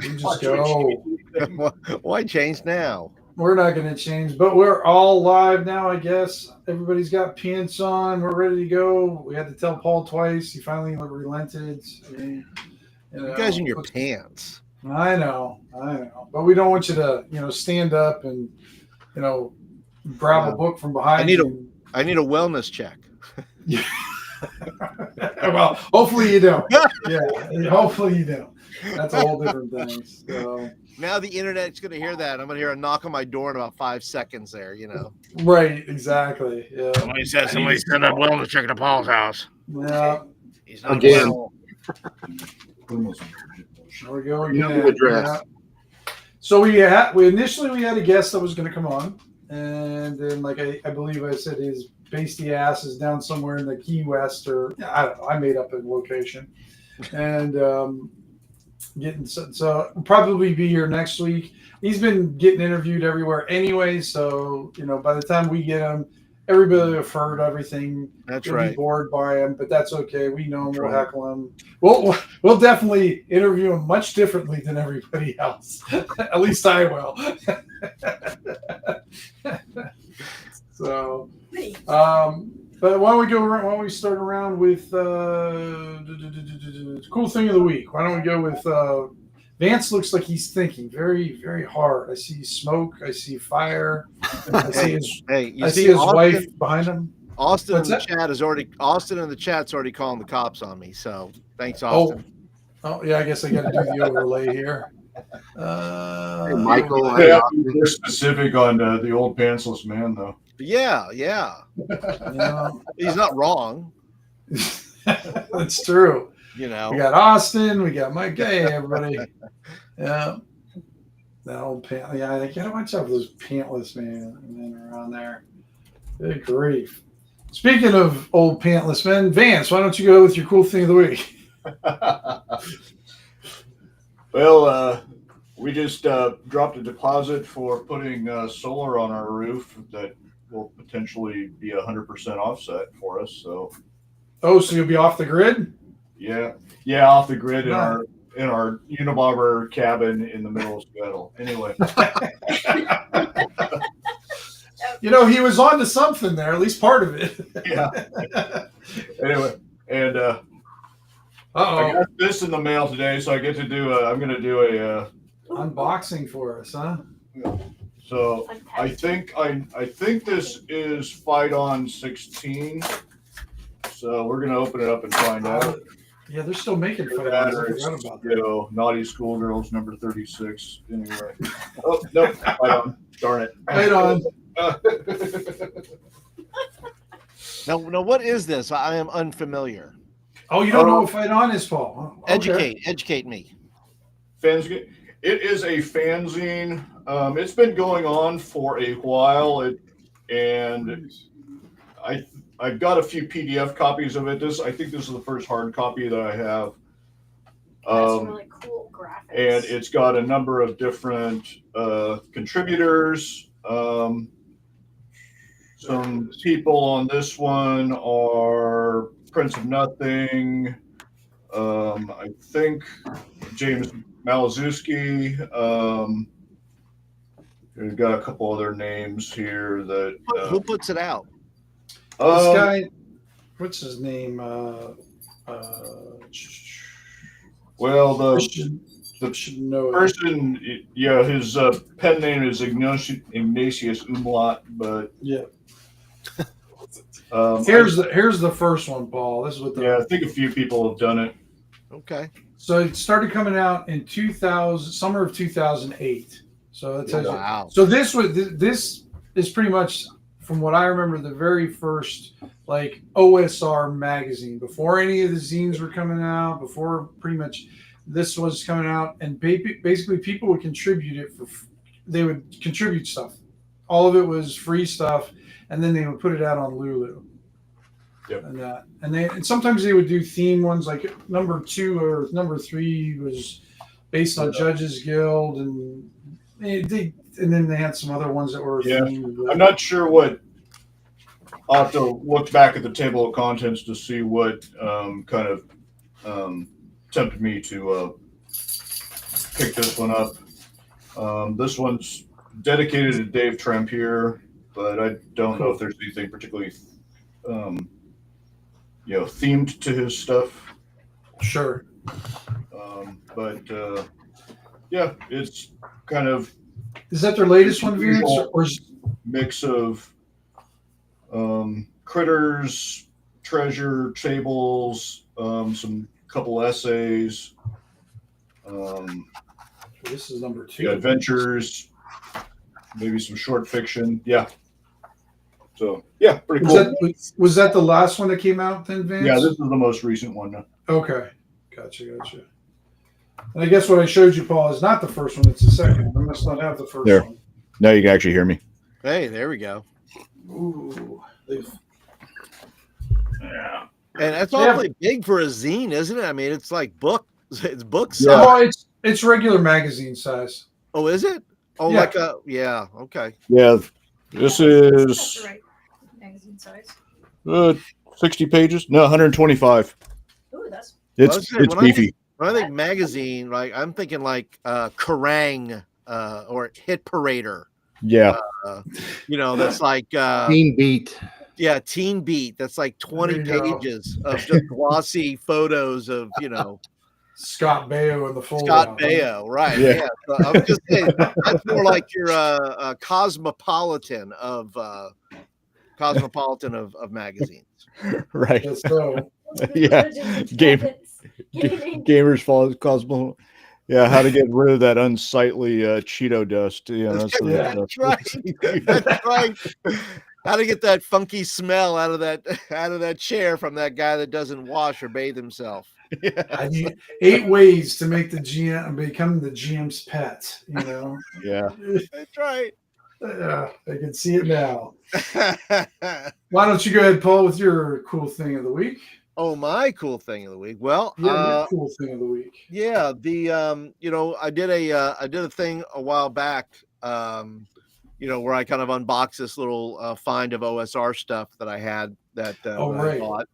We just go. Why change now? We're not going to change, but we're all live now, I guess. Everybody's got pants on. We're ready to go. We had to tell Paul twice. He finally relented. You guys in your pants. I know. But we don't want you to, stand up and, grab a book from behind you. I need a wellness check. Yeah. Well, hopefully you don't. Yeah, hopefully you don't. That's a whole different thing. So. Now the internet's going to hear that. I'm going to hear a knock on my door in about 5 seconds there, Right, exactly. Yeah. Somebody sent a wellness check to Paul's house. Yeah. He's not again. Well. There we go again. Yeah. So we initially had a guest that was going to come on, and then like I believe I said his pasty ass is down somewhere in the Key West, or I don't know. I made up a location, and so probably be here next week. He's been getting interviewed everywhere anyway, so by the time we get him, everybody will have heard everything. That's You'll right. Be bored by him, but that's okay. We know him. We'll heckle him. We'll definitely interview him much differently than everybody else. At least I will. So, but why don't we start around with cool thing of the week? Why don't we go with Vance? Looks like he's thinking very, very hard. I see smoke. I see fire. I see his wife behind him. Austin in the chat's already calling the cops on me. So thanks, Austin. Oh yeah, I guess I got to do the overlay here. Hey, Michael, they're specific on the old pantsless man, though. Yeah. He's not wrong. That's true. We got Austin, we got Mike. Hey, everybody. Yeah. That old pant. Yeah, I gotta watch out for those pantless men around there. Good grief. Speaking of old pantless men, Vance, why don't you go with your cool thing of the week? Well, we just dropped a deposit for putting solar on our roof that will potentially be 100% offset for us. So you'll be off the grid? Yeah, off the grid in our Unabomber cabin in the middle of Seattle. Anyway, he was on to something there, at least part of it. Yeah. Anyway, and I got this in the mail today, so I get to do. I'm going to do a unboxing for us, huh? So I think this is Fight On 16. So we're going to open it up and find out. Yeah, they're still making Fight On. I forgot about that. Naughty Schoolgirls number 36. Anyway. Oh, no, Fight On. Darn it. Fight On. Now, what is this? I am unfamiliar. Oh, you don't know what Fight On is, Paul? Okay. Educate me. It is a fanzine. It's been going on for a while, and I've got a few PDF copies of it. I think this is the first hard copy that I have. That's really cool graphics. And it's got a number of different contributors. Some people on this one are Prince of Nothing. I think James Malazewski. We've got a couple other names here that. Who puts it out? This guy, what's his name? Well, the know person, his pen name is Ignatius Umlaut, but yeah. Here's the first one, Paul. This is what I think a few people have done it. Okay. So it started coming out in summer of 2008. So that tells wow. You. So this is pretty much, from what I remember, the very first like OSR magazine, before any of the zines were coming out, before pretty much this was coming out, and basically people would contribute it they would contribute stuff. All of it was free stuff, and then they would put it out on Lulu. Yep. And sometimes they would do theme ones, like number 2 or number 3 was based on Judges Guild, and then they had some other ones that were themed. I'm not sure what. I'll have to look back at the table of contents to see what kind of tempted me to picked this one up. This one's dedicated to Dave Trampier, but I don't know if there's anything particularly, themed to his stuff. Sure. Yeah, it's kind of. Is that their latest one, Vince? Or Mix of critters, treasure, tables, some couple essays. This is number 2. Adventures, maybe some short fiction. Yeah. So yeah, pretty cool. Was that the last one that came out then, Vince? Yeah, this is the most recent one. Okay. Gotcha. And I guess what I showed you, Paul, is not the first one, it's the second. I must not have the first one. Now you can actually hear me. Hey, there we go. Ooh. Yeah. And that's awfully big for a zine, isn't it? I mean, it's like it's book size. Yeah. Oh, it's regular magazine size. Oh, is it? Oh, yeah. Okay. Yeah, this is That's the right magazine size. 60 pages. No, 125. Ooh, that's It's beefy. When I think magazine, like I'm thinking like Kerrang or Hit Parader. Yeah. That's like Teen Beat. Yeah, Teen Beat. That's like 20 There you pages of just glossy photos of, Scott Baio in the full. Scott Baio, right? Yeah. So I'm just saying that's more like your cosmopolitan of magazines. Right. Yes, so. Yeah. Gamers Fall Cosmo. Yeah, how to get rid of that unsightly Cheeto dust. Yeah, that's right. That's right. How to get that funky smell out of that chair from that guy that doesn't wash or bathe himself. Yeah. I need 8 ways to make the GM become the GM's pet. Yeah, that's right. I can see it now. Why don't you go ahead, Paul, with your cool thing of the week? Oh, my cool thing of the week. Well, your cool thing of the week. Yeah, I did a thing a while back, where I kind of unboxed this little find of OSR stuff that I had that I bought.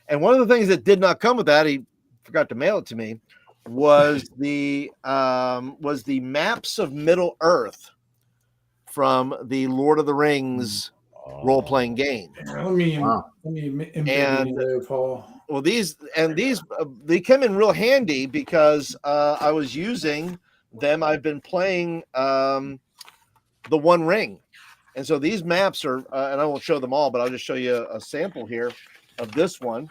And one of the things that did not come with that, he forgot to mail it to me, was the maps of Middle Earth from the Lord of the Rings role-playing game. Let me Paul. Well, these they come in real handy because I was using them. I've been playing the One Ring, and so these maps are, and I won't show them all, but I'll just show you a sample here of this one.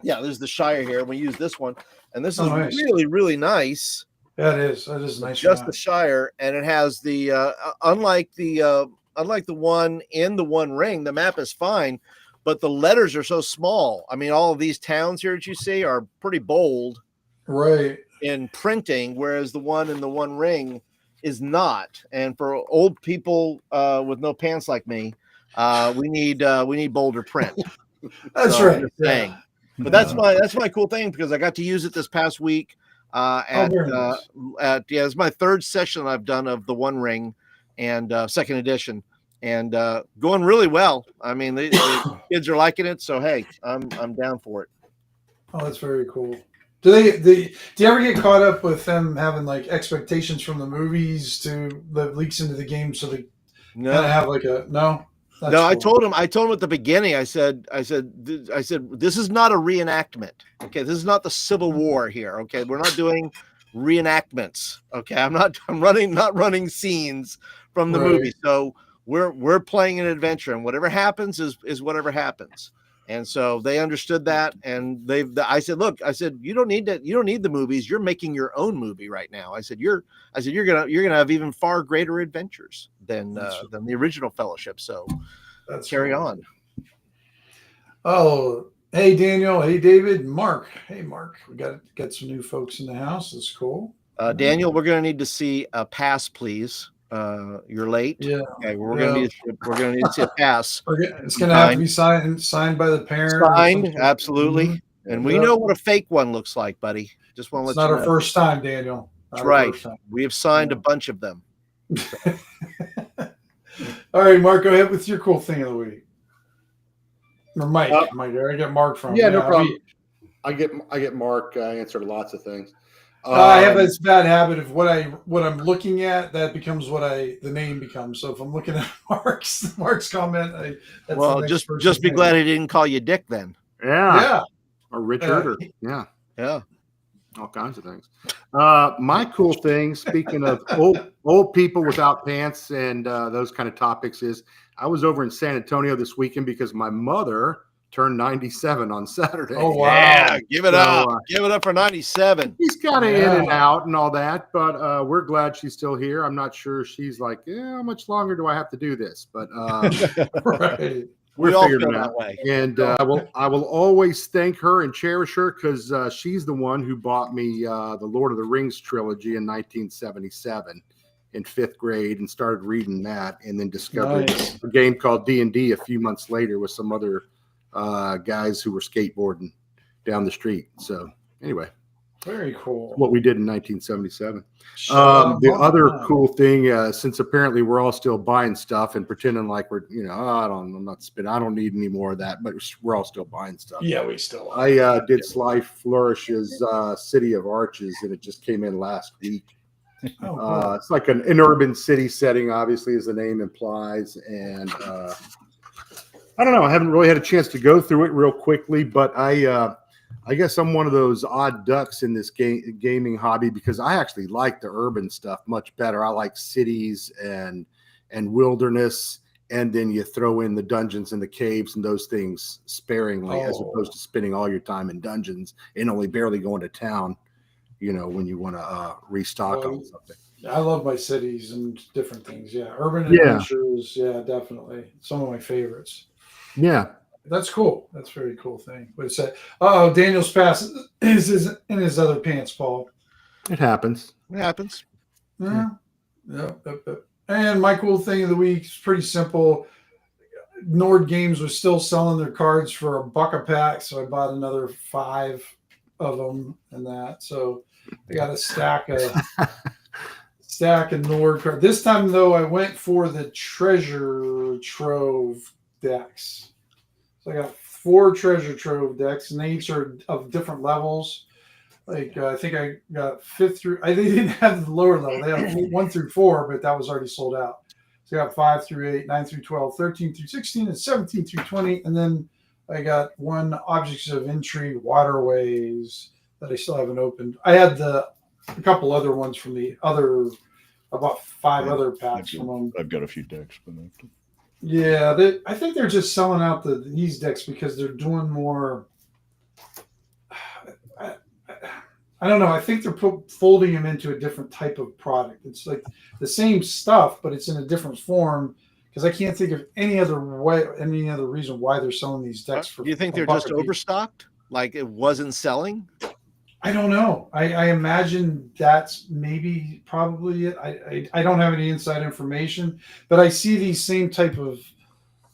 Yeah, there's the Shire here. We use this one, and this is nice. Really, really nice. That is nice. Just the Shire, and it has the unlike the one in the One Ring, the map is fine, but the letters are so small. I mean, all of these towns here that you see are pretty bold, right, in printing, whereas the one in the One Ring is not. And for old people with no pants like me, we need bolder print. That's right. Yeah. But that's my cool thing because I got to use it this past week. It's my third session I've done of the One Ring and second edition, and going really well. I mean, the kids are liking it, so hey, I'm down for it. Oh, that's very cool. Do you ever get caught up with them having like expectations from the movies that leaks into the game, so they kind of have like a no? That's no, cool. I told him at the beginning, I said, this is not a reenactment. Okay. This is not the Civil War here. Okay. We're not doing reenactments. Okay. I'm not running scenes from the movie. So we're playing an adventure, and whatever happens is whatever happens. And so they understood that. And I said, look, you don't need the movies. You're making your own movie right now. I said, you're going to have even far greater adventures than the original Fellowship. So let's carry on. Oh, hey, Daniel. Hey, David. Mark. Hey, Mark. We got some new folks in the house. That's cool. Daniel, we're going to need to see a pass, please. You're late. Yeah. Okay. We're going to need to see a pass. It's going to have to be signed by the parent. Signed. Absolutely. Mm-hmm. And we know what a fake one looks like, buddy. Just want to let you know. It's not our first time, Daniel. That's right. We have signed a bunch of them. All right, Mark, go ahead with your cool thing of the week. Or Mike. I get Mark from. Yeah, no problem. I get Mark. I answered lots of things. I have this bad habit of what I'm looking at, that becomes what the name becomes. So if I'm looking at Mark's comment, that's Well, the next just be person's glad name. he didn't call you Dick then. Yeah. Yeah. Or Richard, or Yeah. all kinds of things. My cool thing, speaking of old people without pants and those kind of topics, is I was over in San Antonio this weekend because my mother turned 97 on Saturday. Oh wow. Yeah, give it So, up. Give it up for 97. He's kind of in Yeah. and out and all that, but we're glad she's still here. I'm not sure she's like, yeah, how much longer do I have to do this? But Right. we're We all figuring feel it that out. way. And I will always thank her and cherish her because she's the one who bought me the Lord of the Rings trilogy in 1977 in 5th grade, and started reading that, and then discovered Nice. a game called D&D a few months later with some other guys who were skateboarding down the street. So anyway, Very cool. what we did in 1977. Shut up, The Mom. other cool thing, since apparently we're all still buying stuff and pretending like we're, I'm not spending, I don't need any more of that, but we're all still buying stuff. Yeah, we still are. I did Sly Flourish's City of Arches, and it just came in last week. Oh, cool. It's like an urban city setting, obviously, as the name implies. And I don't know. I haven't really had a chance to go through it real quickly, but I guess I'm one of those odd ducks in this gaming hobby because I actually like the urban stuff much better. I like cities and wilderness, and then you throw in the dungeons and the caves and those things sparingly, as opposed to spending all your time in dungeons and only barely going to town, when you want to restock on something. I love my cities and different things. Yeah, urban Yeah. adventures. Yeah, definitely. Some of my favorites. Yeah. That's cool. That's a very cool thing. But it's oh, Daniel's pass is in his other pants, Paul. It happens. It happens. Yeah. Yep. And my cool thing of the week is pretty simple. Nord Games was still selling their cards for $1 a pack, so I bought another 5 of them and that. So I got a stack of Nord cards. This time though, I went for the treasure trove decks. So I got 4 treasure trove decks, and they each are of different levels. Like I think I got 5th through. They didn't have the lower level. They had 1 through 4, but that was already sold out. So I got 5 through 8, 9 through 12, 13 through 16, and 17 through 20. And then I got 1 Objects of Intrigue Waterways that I still haven't opened. I had a couple other ones from the other. I bought 5 other packs from them. I've got a few decks, but Yeah, I think they're just selling out these decks because they're doing more. I don't know. I think they're folding them into a different type of product. It's like the same stuff, but it's in a different form. Because I can't think of any other reason why they're selling these decks for. Do you think they're $1 just a piece. overstocked? Like it wasn't selling? I don't know. I imagine that's probably it. I don't have any inside information, but I see these same type of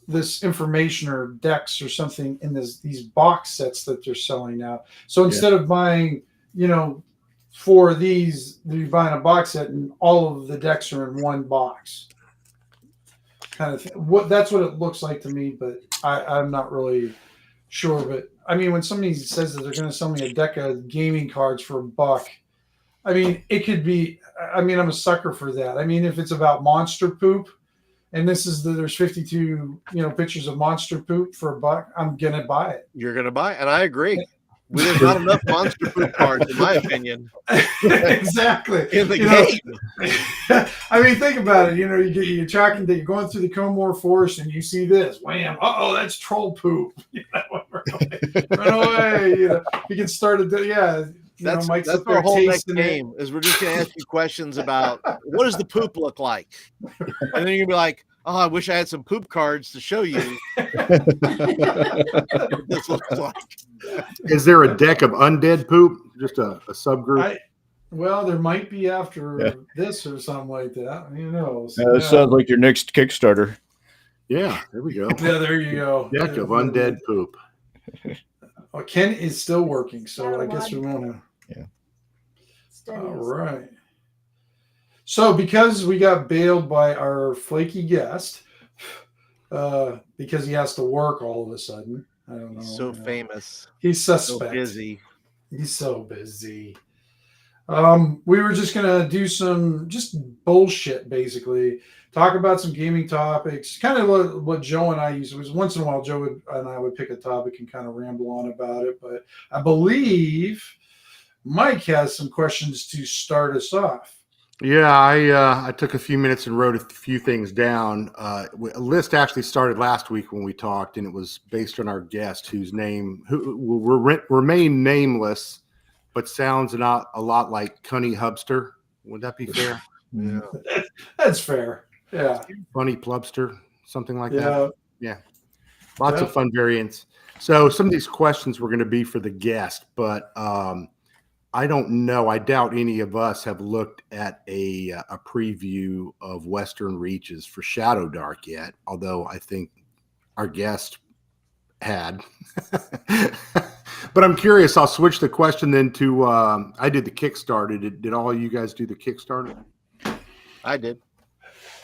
this information or decks or something in these box sets that they're selling now. So instead of buying, 4 of these, you're buying a box set and all of the decks are in one box. Kind of thing. That's what it looks like to me, but I'm not really sure. But I mean, when somebody says that they're going to sell me a deck of gaming cards for $1, I mean, it could be. I mean, I'm a sucker for that. I mean, if it's about monster poop, and there's 52 pictures of monster poop for $1, I'm gonna buy it. You're gonna buy it, and I agree. There's not enough monster poop cards, in my opinion. Exactly. In the game. I mean, think about it. You're tracking that you're going through the Comore Forest and you see this. Wham! That's troll poop. Run away. You can start That's Mike's our up there whole next tasting it. game. Is we're just gonna ask you questions about what does the poop look like, and then you're gonna be like, "Oh, I wish I had some poop cards to show you what this looks like." Is there a deck of undead poop? Just a subgroup? Well, there might be after this or something like that. Who knows? That sounds like your next Kickstarter. Yeah, there we go. Yeah, there you go. Deck of undead poop. Well, Ken is still working, so I guess we want to. Steady. All right. So, because we got bailed by our flaky guest, because he has to work all of a sudden. I don't know. So famous. He's So suspect. busy. He's so busy. We were just gonna do some just bullshit, basically. Talk about some gaming topics, kind of what Joe and I used. It was once in a while and I would pick a topic and kind of ramble on about it. But I believe Mike has some questions to start us off. Yeah, I took a few minutes and wrote a few things down. A list actually started last week when we talked, and it was based on our guest, who will remain nameless, but sounds not a lot like Cunny Hubster. Would that be fair? Yeah. That's fair. Yeah. Funny Plubster, something like Yeah. that. Yeah. Lots of fun variants. So some of these questions were going to be for the guest, but I don't know. I doubt any of us have looked at a preview of Western Reaches for Shadow Dark yet, although I think our guest had. But I'm curious. I'll switch the question then to I did the Kickstarter. Did all of you guys do the Kickstarter? I did.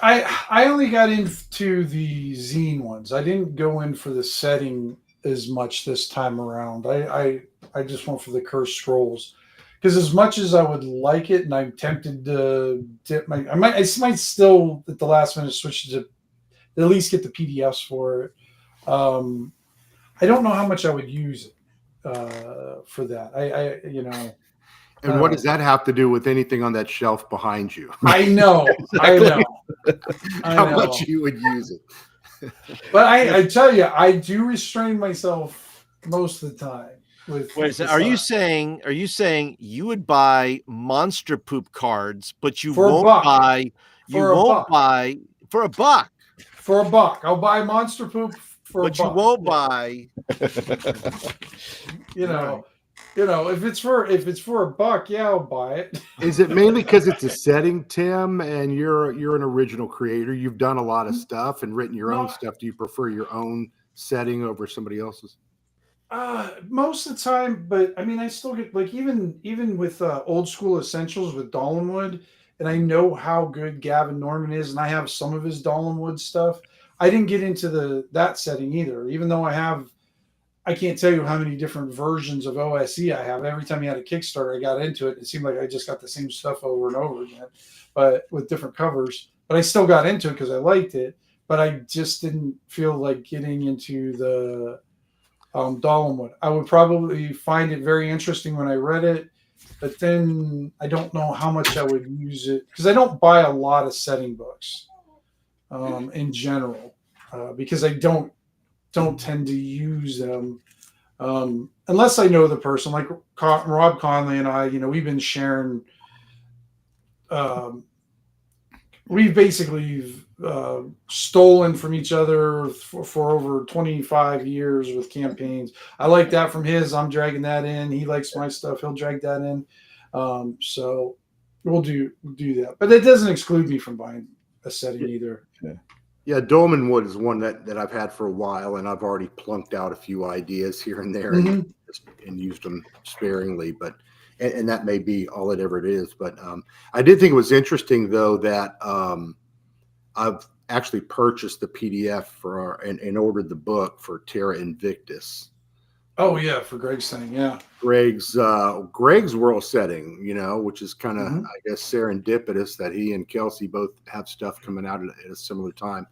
I only got into the zine ones. I didn't go in for the setting as much this time around. I just went for the Cursed Scrolls. Because as much as I would like it, and I'm tempted to dip I might still at the last minute switch to at least get the PDFs for it. I don't know how much I would use it for that. And what does that have to do with anything on that shelf behind you? I know. Exactly. How much you would use it? But I tell you, I do restrain myself most of the time. Wait, so are you saying you would buy monster poop cards, but you won't buy for a buck? For a buck. I'll buy monster poop for a buck. But you won't buy if it's for a buck, yeah, I'll buy it. Is it mainly because it's a setting, Tim, and you're an original creator? You've done a lot of stuff and written your own stuff. Do you prefer your own setting over somebody else's? Most of the time, but I mean, I still get like even with old school essentials with Dollenwood, and I know how good Gavin Norman is, and I have some of his Dollenwood stuff. I didn't get into that setting either, even though I can't tell you how many different versions of OSE I have. Every time you had a Kickstarter, I got into it. It seemed like I just got the same stuff over and over again, but with different covers. But I still got into it because I liked it, but I just didn't feel like getting into the Dollenwood. I would probably find it very interesting when I read it, but then I don't know how much I would use it because I don't buy a lot of setting books in general because I don't tend to use them unless I know the person. Like Rob Conley and I, we've been sharing. We've basically stolen from each other for over 25 years with campaigns. I like that from his. I'm dragging that in. He likes my stuff. He'll drag that in. So we'll do that. But that doesn't exclude me from buying a setting either. Yeah, Dolmenwood is one that I've had for a while, and I've already plunked out a few ideas here and there and used them sparingly. But and that may be all it ever is. But I did think it was interesting, though, that I've actually purchased the PDF and ordered the book for Terra Invictus. Oh yeah, for Greg's thing, yeah. Greg's world setting, which is kind of I guess serendipitous that he and Kelsey both have stuff coming out at a similar time.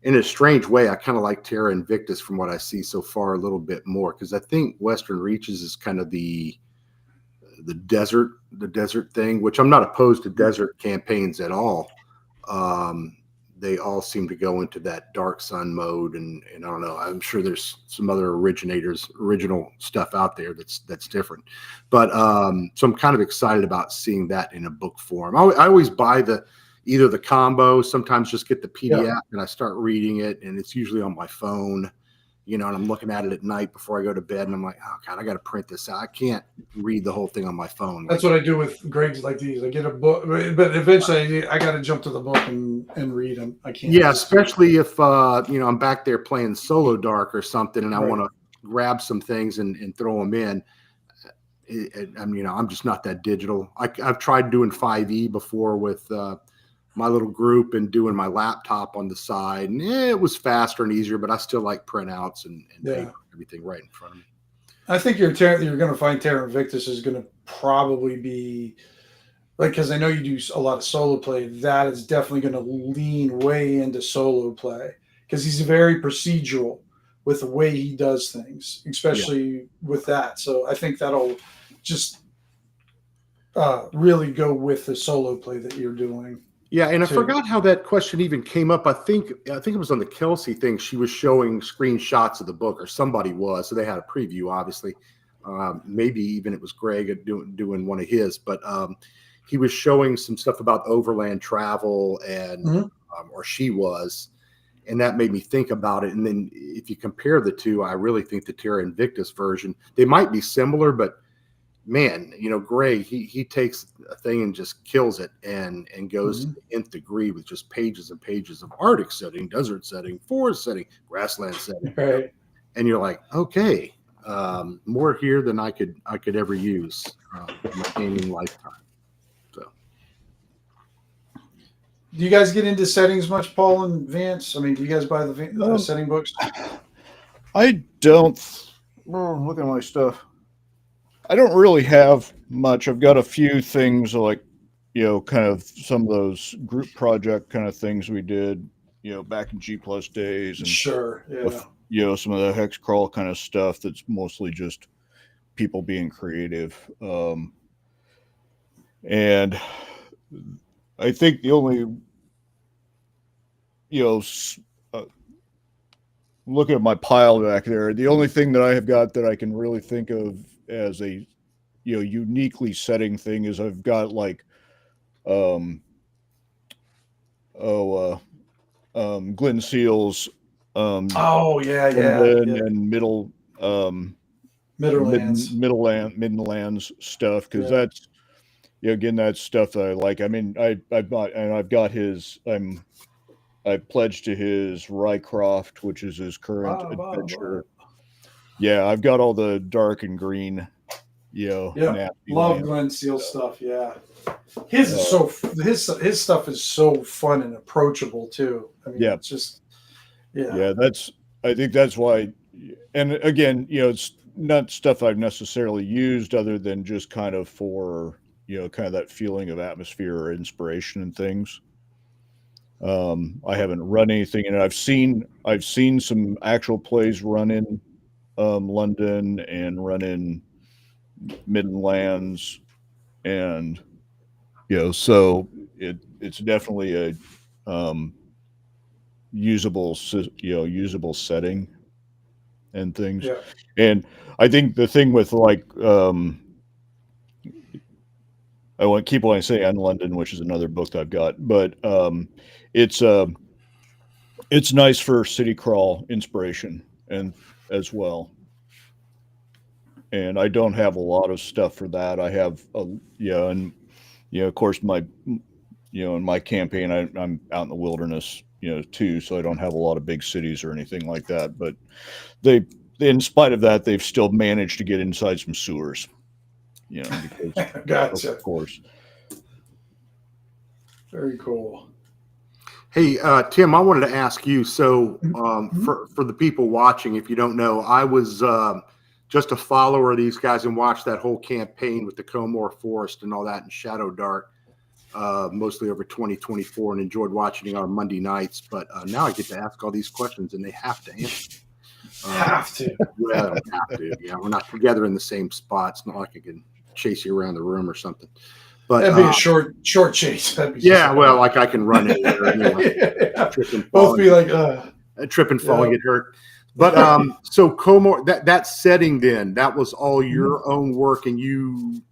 In a strange way, I kind of like Terra Invictus from what I see so far a little bit more because I think Western Reaches is kind of the desert thing, which I'm not opposed to desert campaigns at all. They all seem to go into that dark sun mode, and I don't know. I'm sure there's some other original stuff out there that's different. But so I'm kind of excited about seeing that in a book form. I always buy either the combo, sometimes just get the PDF and I start reading it, and it's usually on my phone. And I'm looking at it at night before I go to bed, and I'm like, oh God, I got to print this out. I can't read the whole thing on my phone. That's what I do with Greg's like these. I get a book, but eventually I got to jump to the book and read them. I can't. Yeah, especially if I'm back there playing Solo Dark or something, and I want to grab some things and throw them in. I'm just not that digital. I've tried doing 5e before with my little group and doing my laptop on the side, and it was faster and easier, but I still like printouts and paper, everything right in front of me. I think you're going to find Terra Invictus is going to probably be like, because I know you do a lot of solo play. That is definitely going to lean way into solo play because he's very procedural with the way he does things, especially with that. So I think that'll just really go with the solo play that you're doing. Yeah, and I too. forgot how that question even came up. I think it was on the Kelsey thing. She was showing screenshots of the book, or somebody was. So they had a preview, obviously. Maybe even it was Greg doing one of his, but he was showing some stuff about overland travel, and or she was, and that made me think about it. And then if you compare the two, I really think the Terra Invictus version, they might be similar, but man, Gray, he takes a thing and just kills it and goes to the nth degree with just pages and pages of Arctic setting, desert setting, forest setting, grassland setting. Right. And you're like, okay, more here than I could ever use in my gaming lifetime. So, do you guys get into settings much, Paul and Vance? I mean, do you guys buy the setting books? I don't. Look at my stuff. I don't really have much. I've got a few things like, kind of some of those group project kind of things we did, back in G+ days, and Sure, yeah. some of the hex crawl kind of stuff that's mostly just people being creative. And I think the only, looking at my pile back there, the only thing that I have got that I can really think of as a uniquely setting thing is I've got like Glenn Seal's and Midlands stuff, because that's again, that's stuff that I like. I mean, I've got his I pledged to his Rycroft, which is his current adventure. Yeah, I've got all the dark and green. Love Glenn Seal stuff. Yeah, his is so his stuff is so fun and approachable too. I mean, it's just I think that's why. And again, it's not stuff I've necessarily used other than just kind of for kind of that feeling of atmosphere or inspiration and things. I haven't run anything, and I've seen some actual plays run in London and run in Midlands, and so it's definitely a usable setting and things. And I think the thing with like I want to keep what I say on London, which is another book that I've got, but it's nice for city crawl inspiration and as well. And I don't have a lot of stuff for that. I have and of course in my campaign I'm out in the wilderness too, so I don't have a lot of big cities or anything like that. But they in spite of that, they've still managed to get inside some sewers. Because gotcha. Of course. Very cool. Hey, Tim, I wanted to ask you. So, for the people watching, if you don't know, I was just a follower of these guys and watched that whole campaign with the Comor Forest and all that in Shadow Dark, mostly over 2024, and enjoyed watching it on Monday nights. But now I get to ask all these questions, and they have to answer. Have to. Well, have to. Yeah, we're not together in the same spot. It's not like I can chase you around the room or something. But that'd be a short chase. Well, like I can run anywhere anyway. Trip and fall. Both be like trip and fall and get hurt. But so Comor, that setting then, that was all your own work, and you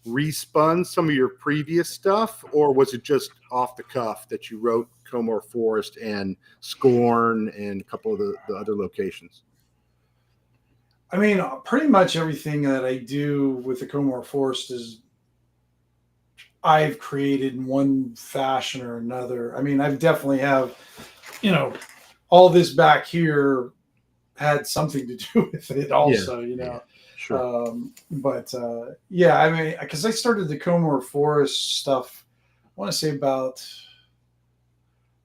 respun some of your previous stuff, or was it just off the cuff that you wrote Comor Forest and Scorn and a couple of the other locations? I mean, pretty much everything that I do with the Comor Forest is I've created in one fashion or another. I mean, I've definitely have, all this back here had something to do with it also, Sure. I mean, because I started the Comor Forest stuff, I want to say about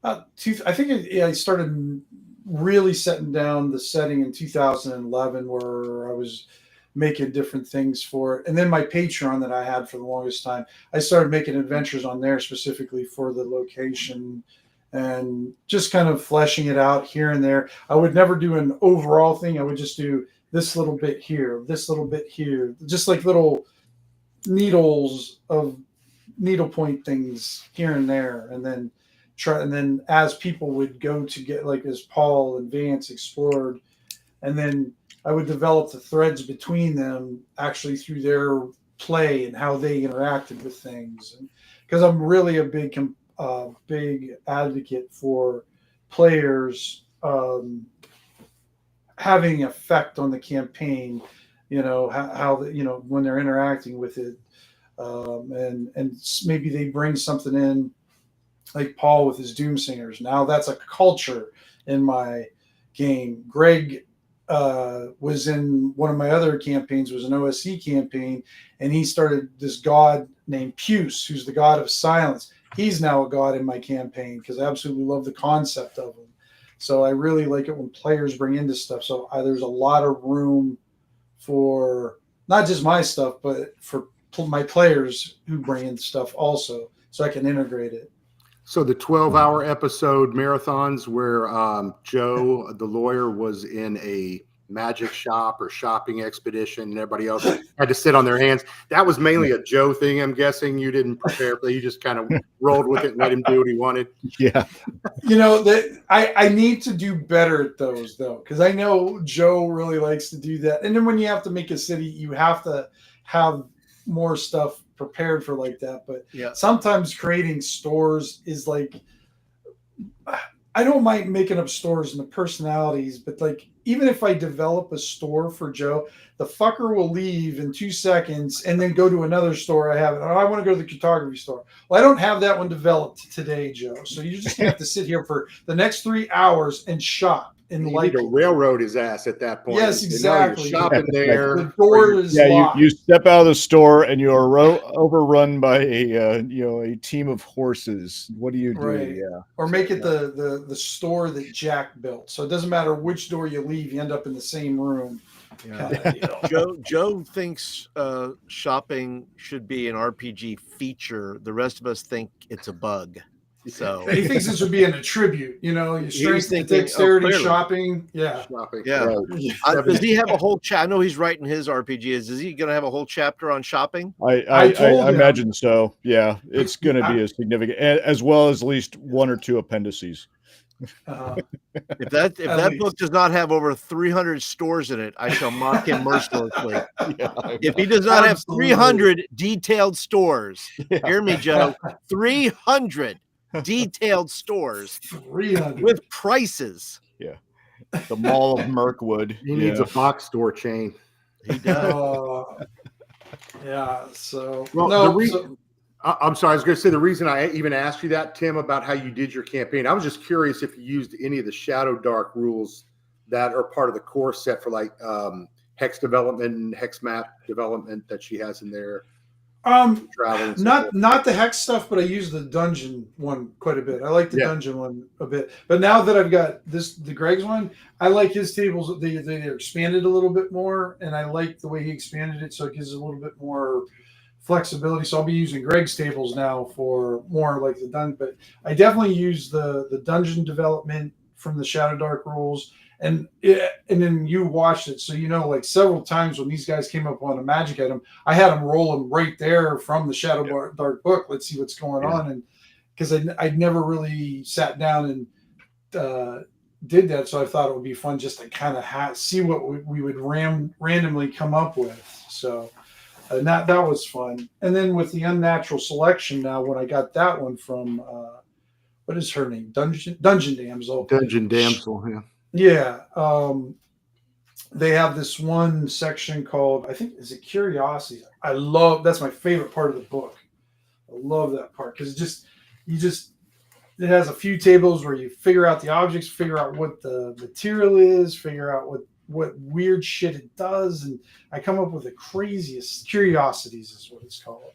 I think I started really setting down the setting in 2011, where I was making different things for it. And then my Patreon that I had for the longest time, I started making adventures on there specifically for the location and just kind of fleshing it out here and there. I would never do an overall thing. I would just do this little bit here, this little bit here, just like little needles of needlepoint things here and there, and then as people would go to get, like as Paul and Vance explored, and then I would develop the threads between them actually through their play and how they interacted with things. And because I'm really a big advocate for players having effect on the campaign, how when they're interacting with it, and maybe they bring something in, like Paul with his Doom Singers. Now that's a culture in my game. Greg was in one of my other campaigns, was an OSC campaign, and he started this god named Puce, who's the god of silence. He's now a god in my campaign because I absolutely love the concept of him. So I really like it when players bring into stuff. So there's a lot of room for not just my stuff, but for my players who bring in stuff also, so I can integrate it. So the 12-hour episode marathons where Joe, the lawyer, was in a magic shop or shopping expedition and everybody else had to sit on their hands, that was mainly a Joe thing, I'm guessing. You didn't prepare for that. You just kind of rolled with it and let him do what he wanted. Yeah. I need to do better at those, though, because I know Joe really likes to do that. And then when you have to make a city, you have to have more stuff prepared for like that. But sometimes creating stores is like, I don't mind making up stores and the personalities, but like, even if I develop a store for Joe, the fucker will leave in 2 seconds and then go to another store I have. I want to go to the cartography store. Well, I don't have that one developed today, Joe. So you just have to sit here for the next 3 hours and shop. And you need to railroad his ass at that point. Yes, exactly. Shopping there. The door is locked. You step out of the store and you are overrun by a team of horses. What do you do? Right. Yeah. Or make it the store that Jack built. So it doesn't matter which door you leave, you end up in the same room. Yeah. Joe thinks shopping should be an RPG feature. The rest of us think it's a bug. So he thinks this would be an attribute, your strength, dexterity, shopping. Yeah. Yeah. Right. Does he have a whole I know he's writing his RPGs. Is he going to have a whole chapter on shopping? I imagine so. Yeah. It's going to be a significant, as well as at least 1 or 2 appendices. If that book does not have over 300 stores in it, I shall mock him mercilessly. If he does not have 300 detailed stores, hear me, Joe, 300 detailed stores 300 with prices. Yeah. The Mall of Mirkwood. He needs a box store chain. He does. Yeah. So I'm sorry. I was going to say the reason I even asked you that, Tim, about how you did your campaign. I was just curious if you used any of the Shadow Dark rules that are part of the core set for like hex development and hex map development that she has in there. Not the hex stuff, but I use the dungeon one quite a bit. I like the dungeon one a bit. But now that I've got the Greg's one, I like his tables. They're expanded a little bit more, and I like the way he expanded it, so it gives a little bit more flexibility. So I'll be using Greg's tables now for more like the dungeon. But I definitely use the dungeon development from the Shadow Dark rules. And then you watched it, so like several times when these guys came up on a magic item, I had them roll them right there from the Shadow Dark book. Let's see what's going on, and because I'd never really sat down and did that, so I thought it would be fun just to kind of see what we would randomly come up with. So that was fun. And then with the unnatural selection, now when I got that one from what is her name? Dungeon Damsel. Dungeon Damsel, yeah. Yeah, they have this one section called, I think, is it Curiosity? That's my favorite part of the book. I love that part because it has a few tables where you figure out the objects, figure out what the material is, figure out what weird shit it does, and I come up with the craziest curiosities is what it's called.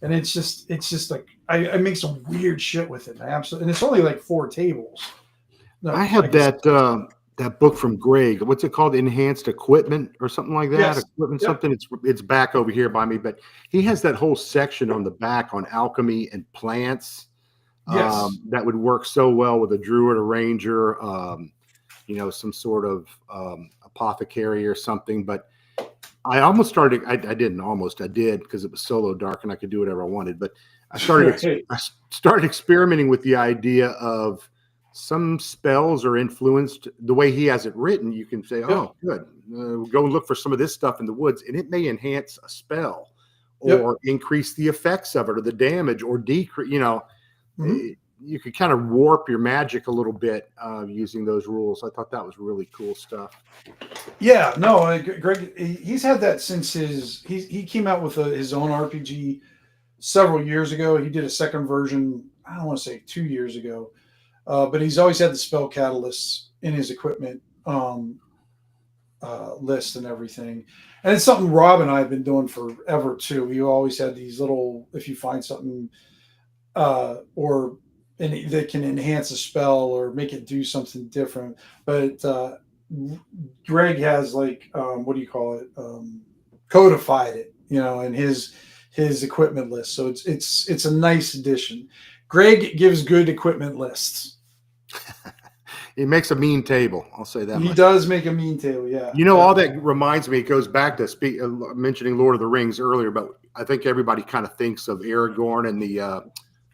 And it's just like I make some weird shit with it. And it's only like 4 tables. No, I have that that book from Greg. What's it called? Enhanced Equipment or something like that. Yes. Equipment Yep. something. It's back over here by me, but he has that whole section on the back on alchemy and plants. Yes. That would work so well with a druid, a ranger, some sort of apothecary or something. But I almost started. I didn't almost. I did because it was solo dark and I could do whatever I wanted. But I started. Right. I started experimenting with the idea of some spells are influenced the way he has it written. You can say, "Oh, good, go look for some of this stuff in the woods," and it may enhance a spell or increase the effects of it or the damage or decrease. You could kind of warp your magic a little bit using those rules. I thought that was really cool stuff. Yeah, no, Greg, he's had that since he came out with his own RPG several years ago. He did a second version, I don't want to say 2 years ago, but he's always had the spell catalysts in his equipment list and everything. And it's something Rob and I have been doing forever too. We always had these little, if you find something that can enhance a spell or make it do something different. But Greg has what do you call it? Codified it, in his equipment list. So it's a nice addition. Greg gives good equipment lists. He makes a mean table. I'll say that. He does make a mean table. Yeah. All that reminds me. It goes back to mentioning Lord of the Rings earlier, but I think everybody kind of thinks of Aragorn and the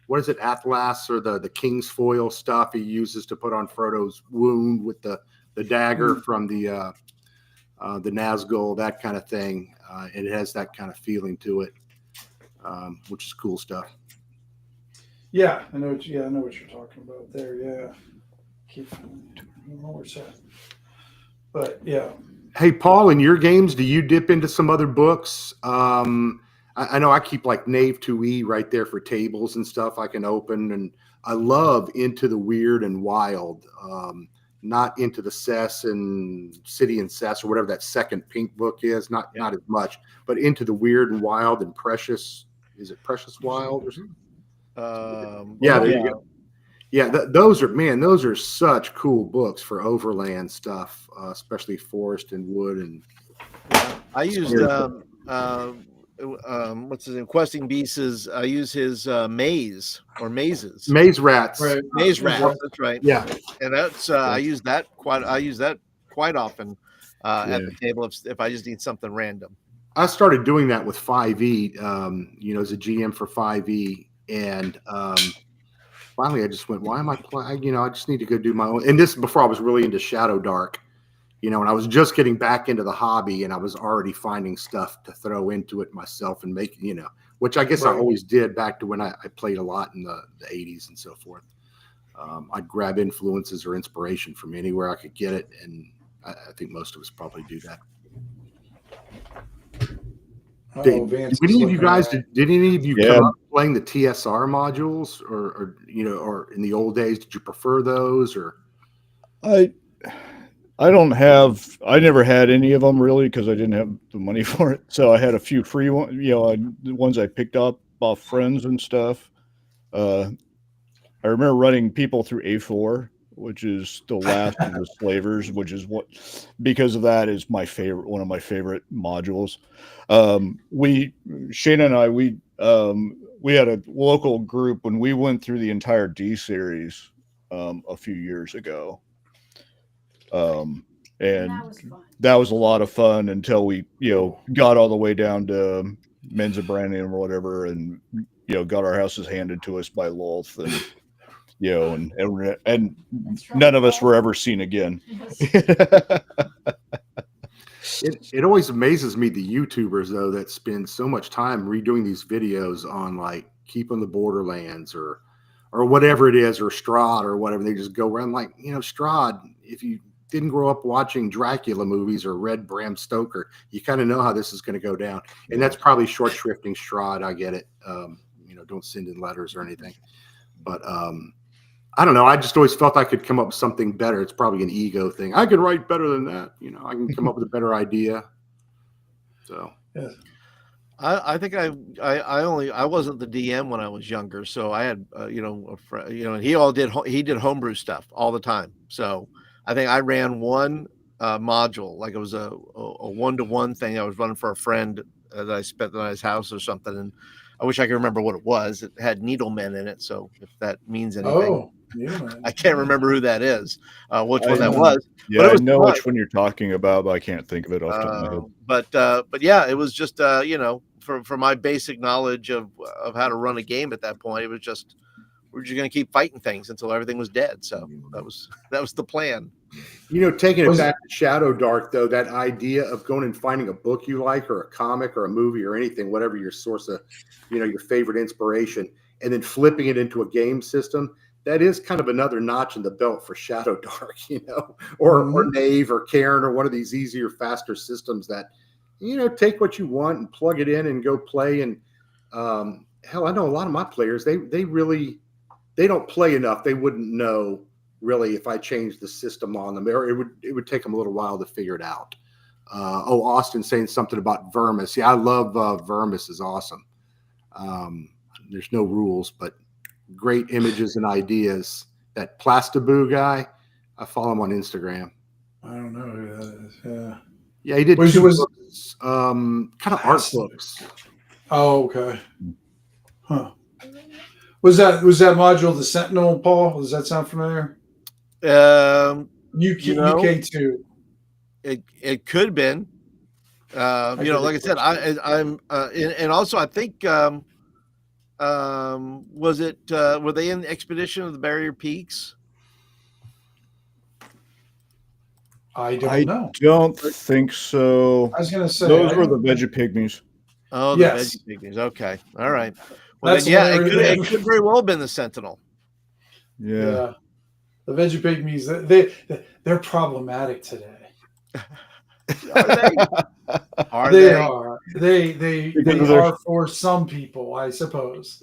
what is it, Atlas or the King's foil stuff he uses to put on Frodo's wound with the dagger from the Nazgul, that kind of thing. It has that kind of feeling to it, which is cool stuff. Yeah, I know what you're talking about there. Yeah. I don't know where it's at. But yeah. Hey, Paul, in your games, do you dip into some other books? I know I keep like Knave 2E right there for tables and stuff I can open. And I love Into the Weird and Wild, not Into the Cess and City and Cess or whatever that second pink book is, not as much, but Into the Weird and Wild and Precious. Is it Precious Wild or something? There you go. Yeah, those are such cool books for overland stuff, especially forest and wood. And I used what's his name? Questing Beasts. I use his mazes. Maze rats. Right. Maze rats. That's right. Yeah, and that's I use that quite often at the table if I just need something random. I started doing that with 5e, as a GM for 5e, and finally I just went, why am I playing? I just need to go do my own. And this before I was really into Shadow Dark. And I was just getting back into the hobby and I was already finding stuff to throw into it myself and make, which I guess I always did back to when I played a lot in the 80s and so forth. I'd grab influences or inspiration from anywhere I could get it. And I think most of us probably do that. Did any of you guys, did any of you come up playing the TSR modules or in the old days, did you prefer those or? I never had any of them really because I didn't have the money for it. So I had a few free ones, the ones I picked up off friends and stuff. I remember running people through A4, which is the last of the slavers, which is because of that is one of my favorite modules. Shayna and I, we had a local group when we went through the entire D series a few years ago. And that was a lot of fun until we, got all the way down to Mensa Brandon or whatever, and got our houses handed to us by Lolth, and none of us were ever seen again. It always amazes me the YouTubers though that spend so much time redoing these videos on like keeping the Borderlands or whatever it is, or Strahd or whatever. They just go around like, Strahd, if you didn't grow up watching Dracula movies or read Bram Stoker, you kind of know how this is going to go down. And that's probably short shrifting Strahd. I get it. Don't send in letters or anything. But I don't know. I just always felt I could come up with something better. It's probably an ego thing. I could write better than that. I can come up with a better idea. So yeah. I think I wasn't the DM when I was younger, so I had a friend, and he did homebrew stuff all the time. So I think I ran one module, like it was a 1-to-1 thing I was running for a friend that I spent at his house or something, and I wish I could remember what it was. It had Needlemen in it, so if that means anything, Oh, Needleman. I can't remember who that is, which one that I- was. Yeah, But it I was know fun. which one you're talking about, but I can't think of it off the top of my head. But yeah, it was just for my basic knowledge of how to run a game at that point, it was just we're just going to keep fighting things until everything was dead. So that was the plan. Taking it Was- back to Shadow Dark, though, that idea of going and finding a book you like or a comic or a movie or anything, whatever your source of, your favorite inspiration, and then flipping it into a game system, that is kind of another notch in the belt for Shadow Dark, or Knave or Cairn or one of these easier, faster systems that, take what you want and plug it in and go play. And hell, I know a lot of my players, they don't play enough. They wouldn't know really if I changed the system on them, or it would take them a little while to figure it out. Austin saying something about Vermis. Yeah, I love Vermis is awesome. There's no rules, but great images and ideas. That Plastaboo guy, I follow him on Instagram. I don't know who that is. Yeah. Yeah, he did Was- two was- books, kind of art books. Oh, okay. Huh. Was that module the Sentinel, Paul? Does that sound familiar? UK2. It could have been. Like I said, I'm and also I think was it were they in the expedition of the Barrier Peaks? I don't know. Don't think so. I was going to say Those I were the don't- Veggie-Pygmies. Oh, the Yes. Veggie Pygmies. Okay, all right. Well, That's then, yeah, what it could very well have been the Sentinel. Yeah. Yeah. The Veggie Pygmies, they're problematic today. Are They they? are. They Because of their- are for some people, I suppose.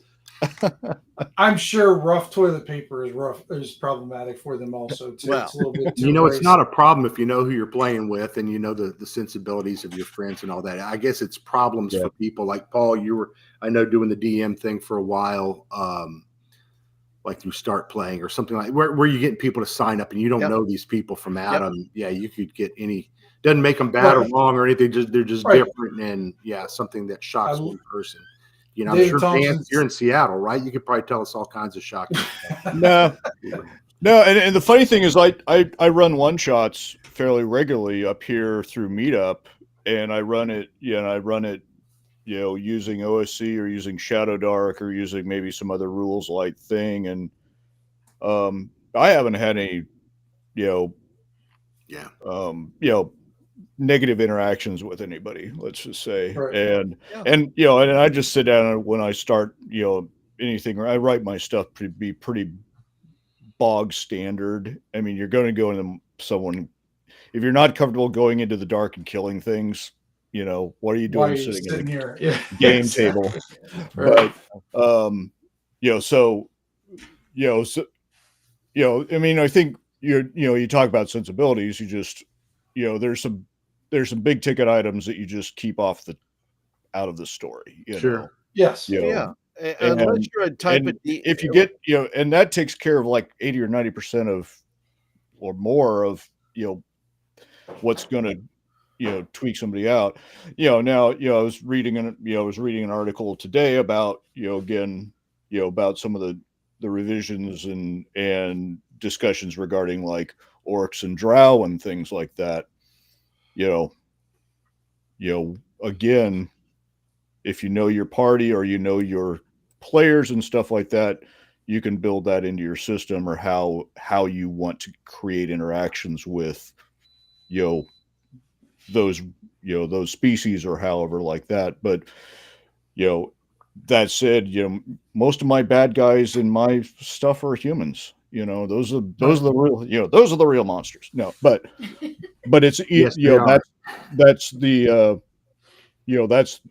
I'm sure rough toilet paper is problematic for them also too. Well, it's a little bit too It's abrasive. not a problem if you know who you're playing with and you know the sensibilities of your friends and all that. I guess it's problems Yeah. for people like Paul. You were, I know, doing the DM thing for a while, like through Start Playing or something like where you getting people to sign up and you don't Yep. know these people from Yep. Adam. Yeah, you could get any. Doesn't make them bad or Right. wrong or anything. They're just Right. different and something that shocks I- one person. I'm David sure Dan, Thompson's- you're in Seattle, right? You could probably tell us all kinds of shocking. No, and the funny thing is, I run one shots fairly regularly up here through Meetup, and I run it, using OSC or using Shadow Dark or using maybe some other rules light thing, and I haven't had any, negative interactions with anybody, let's just say. Right. And Yeah. and I just sit down and when I start, anything, I write my stuff to be pretty bog standard. I mean, you're going to go into someone, if you're not comfortable going into the dark and killing things, what are you Why doing are you sitting in sitting the here? Yeah. game Exactly. table? Right. But I mean, I think you talk about sensibilities, you just, there's some big ticket items that you just keep out of the story. Sure. Yes. You know, Yeah. Unless you're a type and of if you get, and that takes care of like 80 or 90% of, or more of, what's going to, tweak somebody out. Now, I was reading an article today about, again, about some of the revisions and discussions regarding like orcs and drow and things like that. Again, if you know your party or your players and stuff like that, you can build that into your system or how you want to create interactions with those species or however like that. But that said, most of my bad guys in my stuff are humans. Those are the real, those are the real monsters. No, but it's Yes, they are. that's the that's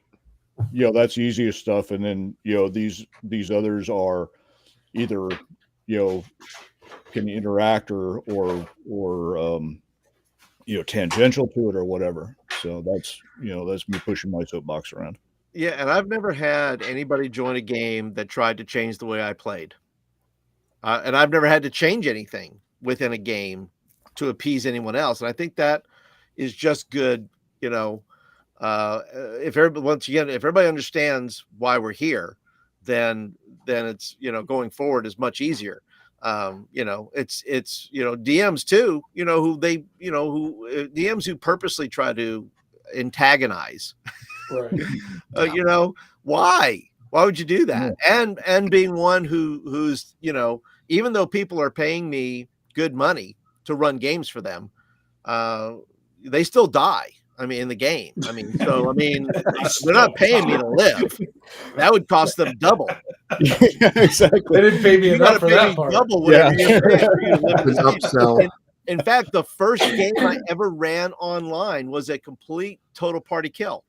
the easiest stuff. And then these others are either can interact or tangential to it or whatever. So that's me pushing my soapbox around. Yeah, and I've never had anybody join a game that tried to change the way I played. And I've never had to change anything within a game to appease anyone else. And I think that is just good, if everybody, once again, if everybody understands why we're here, then it's, going forward is much easier. It's DMs too, DMs who purposely try to antagonize, Right. why would you do that? And being one who's, even though people are paying me good money to run games for them, they still die. I mean, in the game. They're not paying me to live. That would cost them double. Yeah, exactly. They didn't pay me You enough gotta for pay that me part. double whatever Yeah. you're paying for you to live in An this game. upsell. In fact, the first game I ever ran online was a complete total party kill,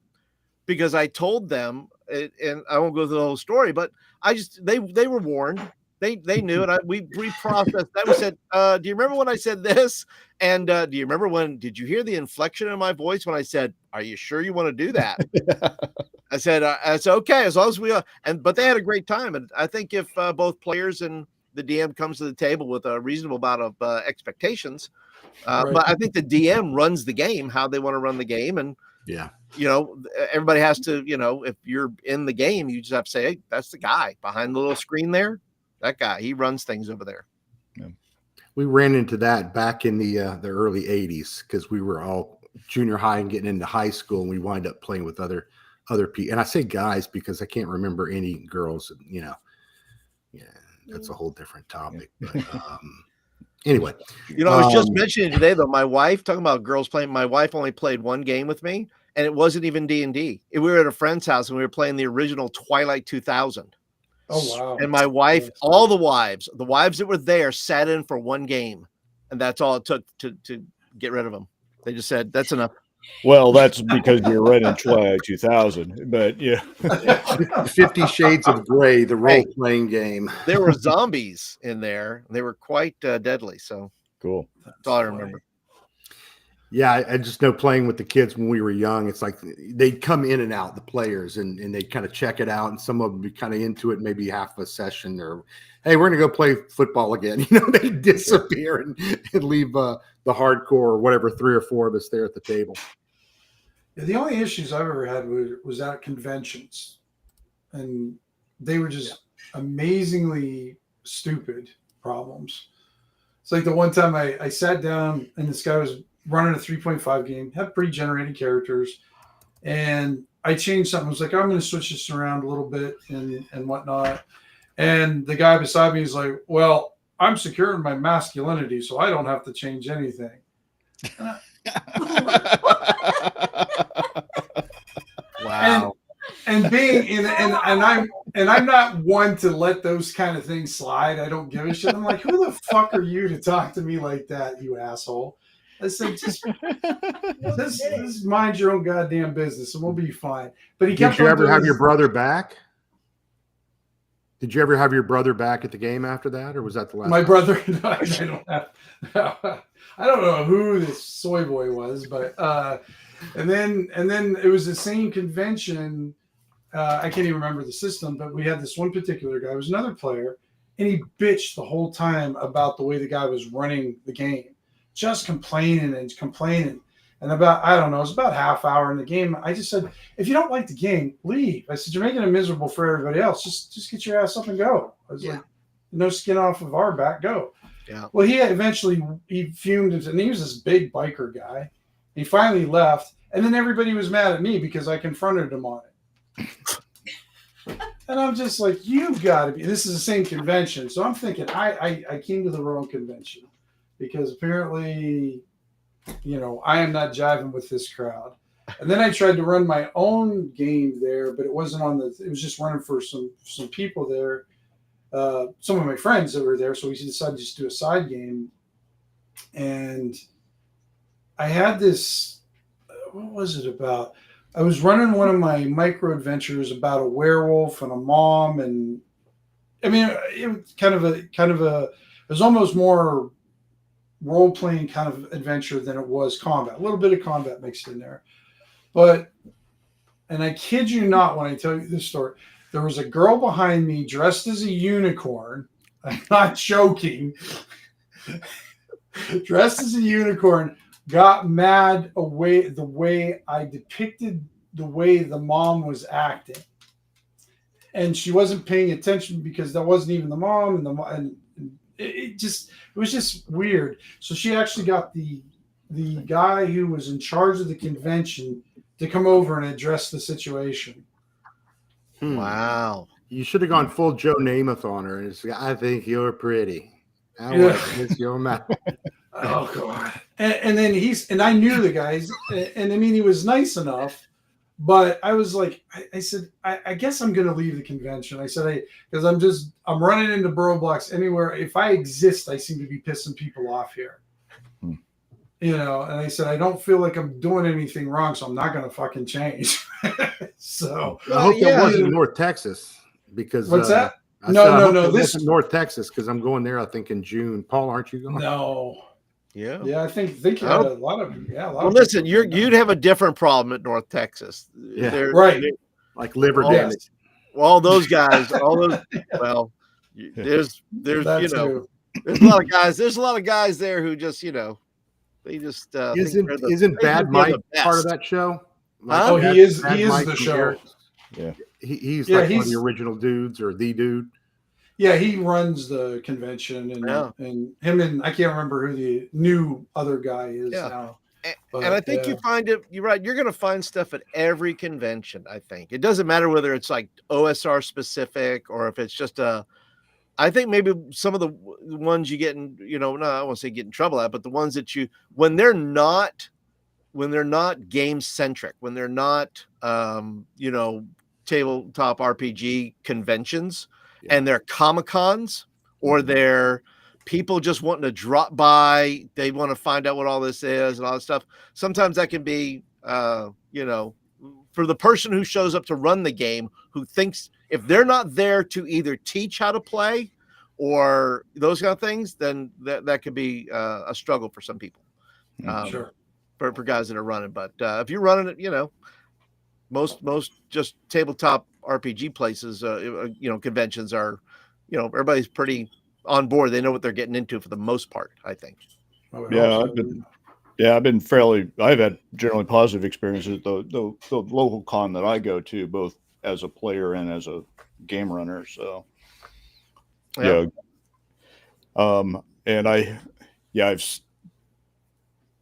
because I told them, and I won't go through the whole story, but they were warned. They knew it. We processed that. We said, do you remember when I said this? And do you remember did you hear the inflection in my voice when I said, are you sure you want to do that? I said, it's okay, as long as we are. But they had a great time. And I think if both players and the DM comes to the table with a reasonable amount of expectations, Right. but I think the DM runs the game, how they want to run the game. And, Yeah. everybody has to, if you're in the game, you just have to say, hey, that's the guy behind the little screen there. That guy, he runs things over there. We ran into that back in the early 80s because we were all junior high and getting into high school, and we wind up playing with other people. And I say guys because I can't remember any girls, Yeah, that's a whole different topic. But anyway. I was just mentioning today, though, my wife, talking about girls playing, my wife only played one game with me, and it wasn't even D&D. We were at a friend's house, and we were playing the original Twilight 2000. Oh, wow. And my wife, all the wives that were there sat in for one game, and that's all it took to get rid of them. They just said, that's enough. Well, that's because you're running Twilight 2000, but yeah. 50 Shades of Grey, the role-playing game. There were zombies in there. They were quite deadly. So Cool. That's all I remember. Yeah, I just know playing with the kids when we were young, it's like they'd come in and out, the players, and they'd kind of check it out, and some of them would be kind of into it, maybe half a session, or, hey, we're going to go play football again. They disappear and leave the hardcore or whatever, 3 or 4 of us there at the table. Yeah, the only issues I've ever had was at conventions, and they were just amazingly stupid problems. It's like the one time I sat down and this guy was running a 3.5 game, had pre-generated characters, and I changed something. I was like, I'm going to switch this around a little bit and whatnot. And the guy beside me is like, well, I'm secure in my masculinity, so I don't have to change anything. Wow. And being I'm not one to let those kind of things slide. I don't give a shit. I'm like, who the fuck are you to talk to me like that, you asshole? I said, just mind your own goddamn business and we'll be fine. But he kept. Did you ever have your brother back? Did you ever have your brother back at the game after that, or was that the last? My brother, no, I don't have. I don't know who this soy boy was, but and then it was the same convention. I can't even remember the system, but we had this one particular guy who was another player, and he bitched the whole time about the way the guy was running the game, just complaining. And about, I don't know, it was about half hour in the game. I just said, if you don't like the game, leave. I said, you're making it miserable for everybody else. Just get your ass up and go. I was like, no skin off of our back, go. Yeah. Well, he fumed, and he was this big biker guy. He finally left, and then everybody was mad at me because I confronted him on it. And I'm just like, you've got to be. This is the same convention, so I'm thinking I came to the wrong convention because apparently, I am not jiving with this crowd. And then I tried to run my own game there, but it wasn't on the. It was just running for some people there. Some of my friends that were there, so we decided to just do a side game. And I had this, what was it about? I was running one of my micro adventures about a werewolf and a mom, and I mean, it was kind of a, it was almost more role playing kind of adventure than it was combat. A little bit of combat mixed in there, but, and I kid you not when I tell you this story. There was a girl behind me dressed as a unicorn. I'm not joking. dressed as a unicorn, got mad away the way I depicted the way the mom was acting, and she wasn't paying attention because that wasn't even the mom, and it was just weird. So she actually got the guy who was in charge of the convention to come over and address the situation. Wow. You should have gone full Joe Namath on her. And I think you're pretty. I Yeah. want to kiss your mouth. Oh god! And then I knew the guys, and I mean he was nice enough, but I was like, I said, I guess I'm gonna leave the convention. I said, because I'm running into borough blocks anywhere. If I exist, I seem to be pissing people off here. You know, and I said, I don't feel like I'm doing anything wrong, so I'm not gonna fucking change. So I hope that yeah. wasn't North Texas because What's that? I No, said, I no, hope no, that this- wasn't North Texas because I'm going there. I think in June. Paul, aren't you going? no, Yeah. yeah, I think you had a lot of Well, listen, you'd have a different problem at North Texas. Yeah. Right. Like liver Oh, damage. All those guys, well, there's That you know, too. there's a lot of guys there who just they just think Isn't they're the- isn't they Bad think they're Mike the part of best. that show? Huh? Oh, Bad- he is Bad the Mike from show. here? Yeah. He's Yeah, like one of he's- the original dudes or the dude. Yeah, he runs the convention, and Yeah. and him and I can't remember who the new other guy is Yeah. now. And But, I think you find it. You're right. You're going to find stuff at every convention. I think it doesn't matter whether it's like OSR specific or if it's just a. I think maybe some of the ones you get in, no, I won't say get in trouble at, but the ones that when they're not game centric, when they're not, tabletop RPG conventions, and they're Comic-Cons or they're people just wanting to drop by, they want to find out what all this is and all that stuff. Sometimes that can be, for the person who shows up to run the game, who thinks if they're not there to either teach how to play or those kind of things, then that could be a struggle for some people. Sure. For guys that are running. But if you're running it, most just tabletop RPG places, conventions are, everybody's pretty on board. They know what they're getting into for the most part, I think. I've had generally positive experiences at the local con that I go to, both as a player and as a game runner. So and I've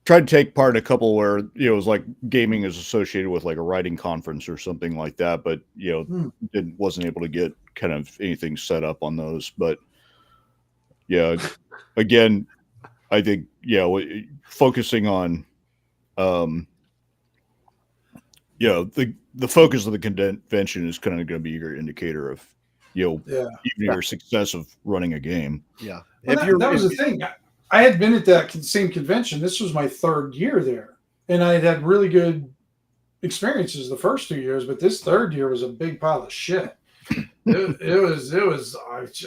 tried to take part in a couple where it was like gaming is associated with like a writing conference or something like that, but wasn't able to get kind of anything set up on those. But again, I think focusing on the focus of the convention is kind of going to be your indicator of even your success of running a game. Yeah. Well, that was the thing. I had been at that same convention. This was my third year there, and I had really good experiences the first 2 years, but this third year was a big pile of shit. It was.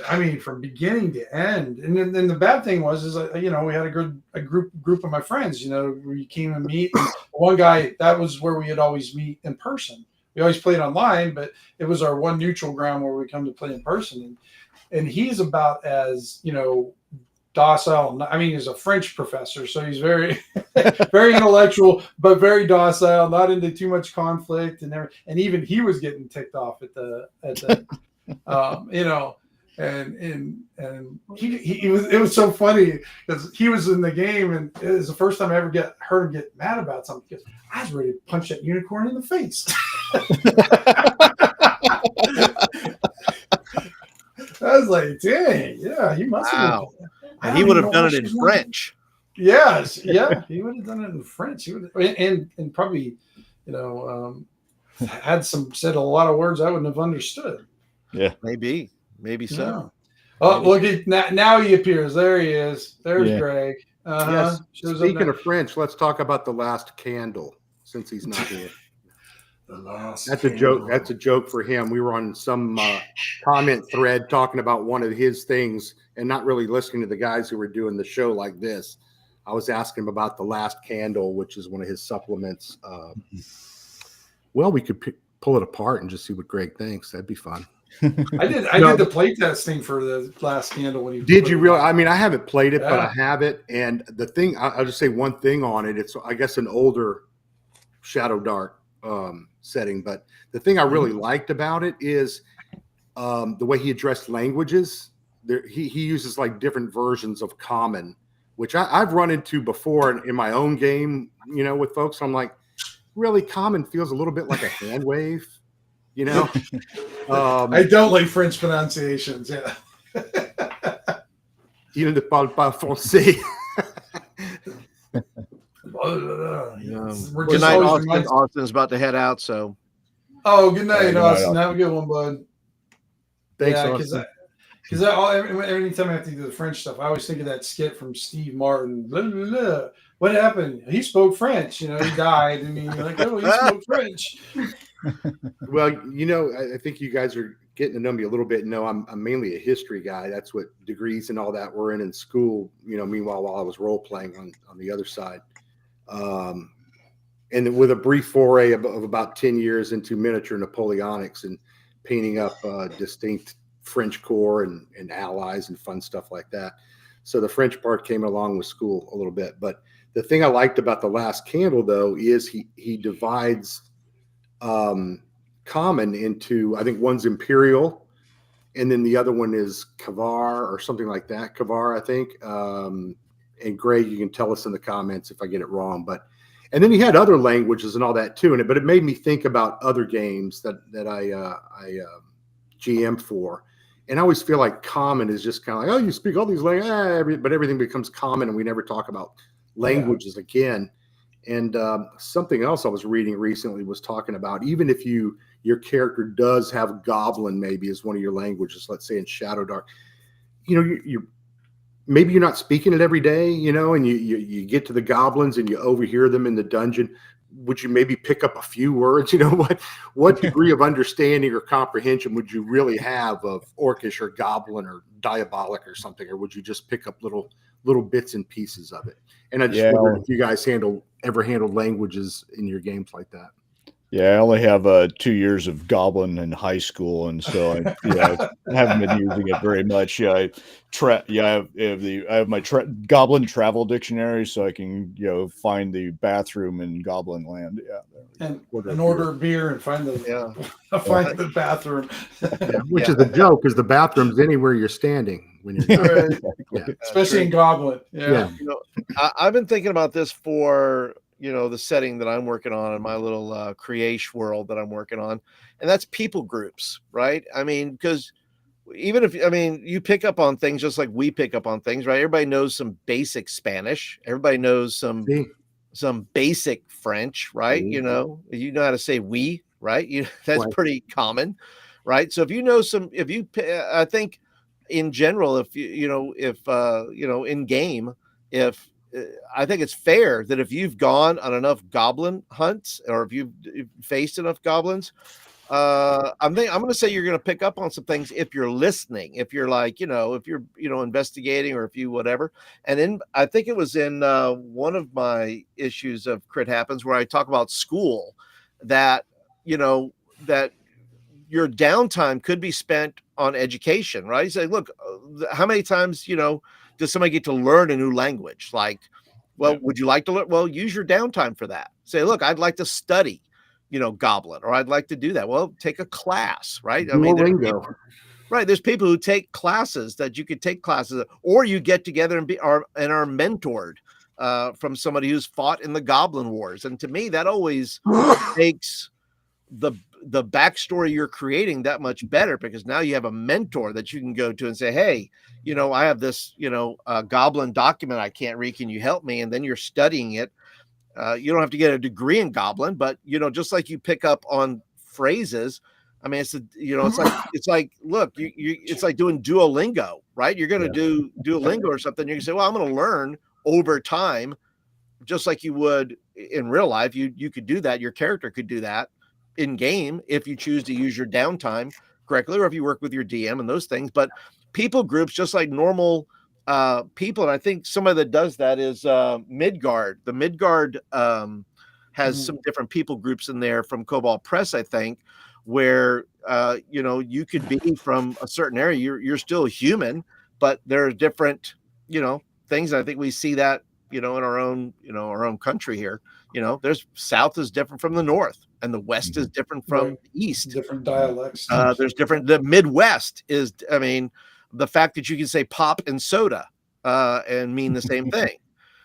I mean, from beginning to end. And then the bad thing was, we had a group of my friends. We came and meet. And one guy, that was where we had always meet in person. We always played online, but it was our one neutral ground where we come to play in person. And he's about as docile. I mean, he's a French professor, so he's very, very intellectual, but very docile, not into too much conflict and everything. And even he was getting ticked off at the and he was. It was so funny because he was in the game, and it was the first time I ever heard him get mad about something. Because I was ready to punch that unicorn in the face. I was like, dang, yeah, he must have. And he would have done it in French. Yes, yeah, he would have done it in French. He would, and probably, said a lot of words I wouldn't have understood. Yeah, maybe so. Yeah. Oh, look! Now he appears. There he is. There's Greg. Yes. Speaking of French, let's talk about the last candle since he's not here. That's a joke. That's a joke for him. We were on some comment thread talking about one of his things and not really listening to the guys who were doing the show like this. I was asking him about the last candle, which is one of his supplements. Well, we could pull it apart and just see what Greg thinks. That'd be fun. I did the play testing for the last candle when you Did you really? I mean, I haven't played it, but Yeah. I have it. And the thing, I'll just say one thing on it. It's, I guess, an older Shadow Dark setting. But the thing I really liked about it is the way he addressed languages. He uses like different versions of common, which I've run into before in my own game, with folks. I'm like, really, common feels a little bit like a hand wave, I don't like French pronunciations. Yeah. Il ne parle pas français. We're Good just night, always Austin. reminds- Austin's about to head out, so Oh, good night, Good night, Austin. Austin. Have a good one, bud. Thanks, Yeah, Austin. because every time I have to do the French stuff, I always think of that skit from Steve Martin. Blah, blah, blah. What happened? He spoke French. He died. I mean, you're like, oh, he spoke French. Well, I think you guys are getting to know me a little bit. I'm mainly a history guy. That's what degrees and all that were in school. Meanwhile, while I was role playing on the other side, and with a brief foray of about 10 years into miniature Napoleonics and painting up distinct French corps and allies and fun stuff like that. So the French part came along with school a little bit. But the thing I liked about the last candle, though, is he divides common into, I think one's imperial, and then the other one is Kavar or something like that. Kavar, I think. And Greg, you can tell us in the comments if I get it wrong. And then he had other languages and all that too. But it made me think about other games that I GM for. And I always feel like common is just kind of like, oh, you speak all these languages, but everything becomes common and we never talk about languages again. And something else I was reading recently was talking about, even if your character does have Goblin maybe as one of your languages, let's say in Shadow Dark, you maybe you're not speaking it every day, and you get to the goblins and you overhear them in the dungeon. Would you maybe pick up a few words? What degree of understanding or comprehension would you really have of Orcish or Goblin or Diabolic or something? Or would you just pick up little bits and pieces of it? And I just wondered if you guys ever handled languages in your games like that. Yeah, I only have 2 years of Goblin in high school, and so I haven't been using it very much. I have my Goblin travel dictionary, so I can find the bathroom in Goblin Land. Yeah, And order beer and find the bathroom. Which is a joke, because the bathroom's anywhere you're standing when you're Right. Especially in Goblin. Yeah. I've been thinking about this for the setting that I'm working on in my little creation world that I'm working on, and that's people groups, right? I mean, because even if you pick up on things just like we pick up on things, right? Everybody knows some basic Spanish, everybody knows some basic French, right? You know how to say we, right? That's pretty common, right? So I think in general, in game, I think it's fair that if you've gone on enough goblin hunts, or if you've faced enough goblins, I'm going to say you're going to pick up on some things if you're listening, if you're like, if you're, investigating, or if you whatever. And then I think it was in one of my issues of Crit Happens where I talk about school, that, that your downtime could be spent on education, right? You say, look, how many times, does somebody get to learn a new language? Like, well, would you like to learn? Well, use your downtime for that. Say, look, I'd like to study, Goblin, or I'd like to do that. Well, take a class, right? There's people who take classes that you could take classes, or you get together and are mentored from somebody who's fought in the Goblin Wars. And to me, that always makes the backstory you're creating that much better, because now you have a mentor that you can go to and say, hey, I have this, Goblin document I can't read. Can you help me? And then you're studying it. You don't have to get a degree in Goblin, but, just like you pick up on phrases. I mean, it's like, look, it's like doing Duolingo, right? You're going to do Duolingo or something. You can say, well, I'm going to learn over time, just like you would in real life. You could do that. Your character could do that in game if you choose to use your downtime correctly, or if you work with your DM and those things. But people groups, just like normal people, and I think somebody that does that is Midgard. The Midgard has some different people groups in there from Cobalt Press, I think, where you could be from a certain area. You're still human, but there are different, things. I think we see that, in our own country here. There's South is different from the North, and the West is different from Right. the East. Different dialects. There's different. The Midwest is, the fact that you can say pop and soda and mean the same thing,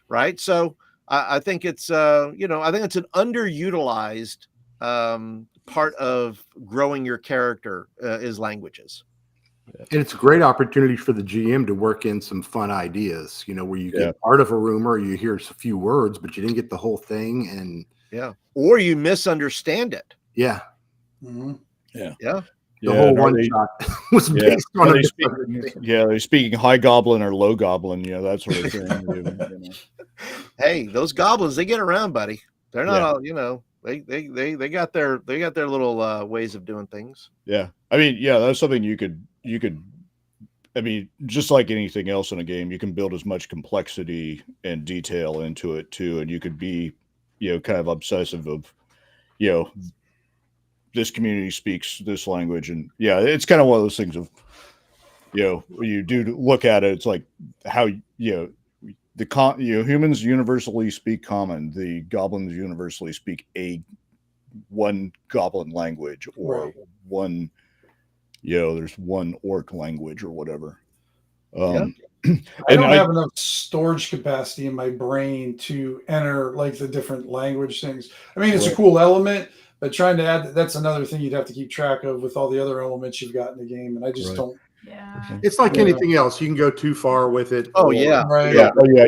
right? So I think it's, I think it's an underutilized part of growing your character is languages. And it's a great opportunity for the GM to work in some fun ideas, where you get part of a rumor, you hear a few words, but you didn't get the whole thing. And or you misunderstand it. Mhm. The whole one shot was based on a they're speaking high goblin or low goblin, that sort of thing. Hey, those goblins, they get around, buddy. They're not all, they got their little ways of doing things. Yeah. I mean, that's something you could, I mean, just like anything else in a game, you can build as much complexity and detail into it too. And you could be, kind of obsessive of, this community speaks this language. And it's kind of one of those things of, when you do look at it, it's like how, humans universally speak common. The goblins universally speak one goblin language, or one, there's one orc language or whatever. I don't have enough storage capacity in my brain to enter like the different language things. I mean, it's a cool element, but trying to add that's another thing you'd have to keep track of with all the other elements you've got in the game, and I just don't. Yeah. it's like anything else. You can go too far with it. Oh yeah. Right.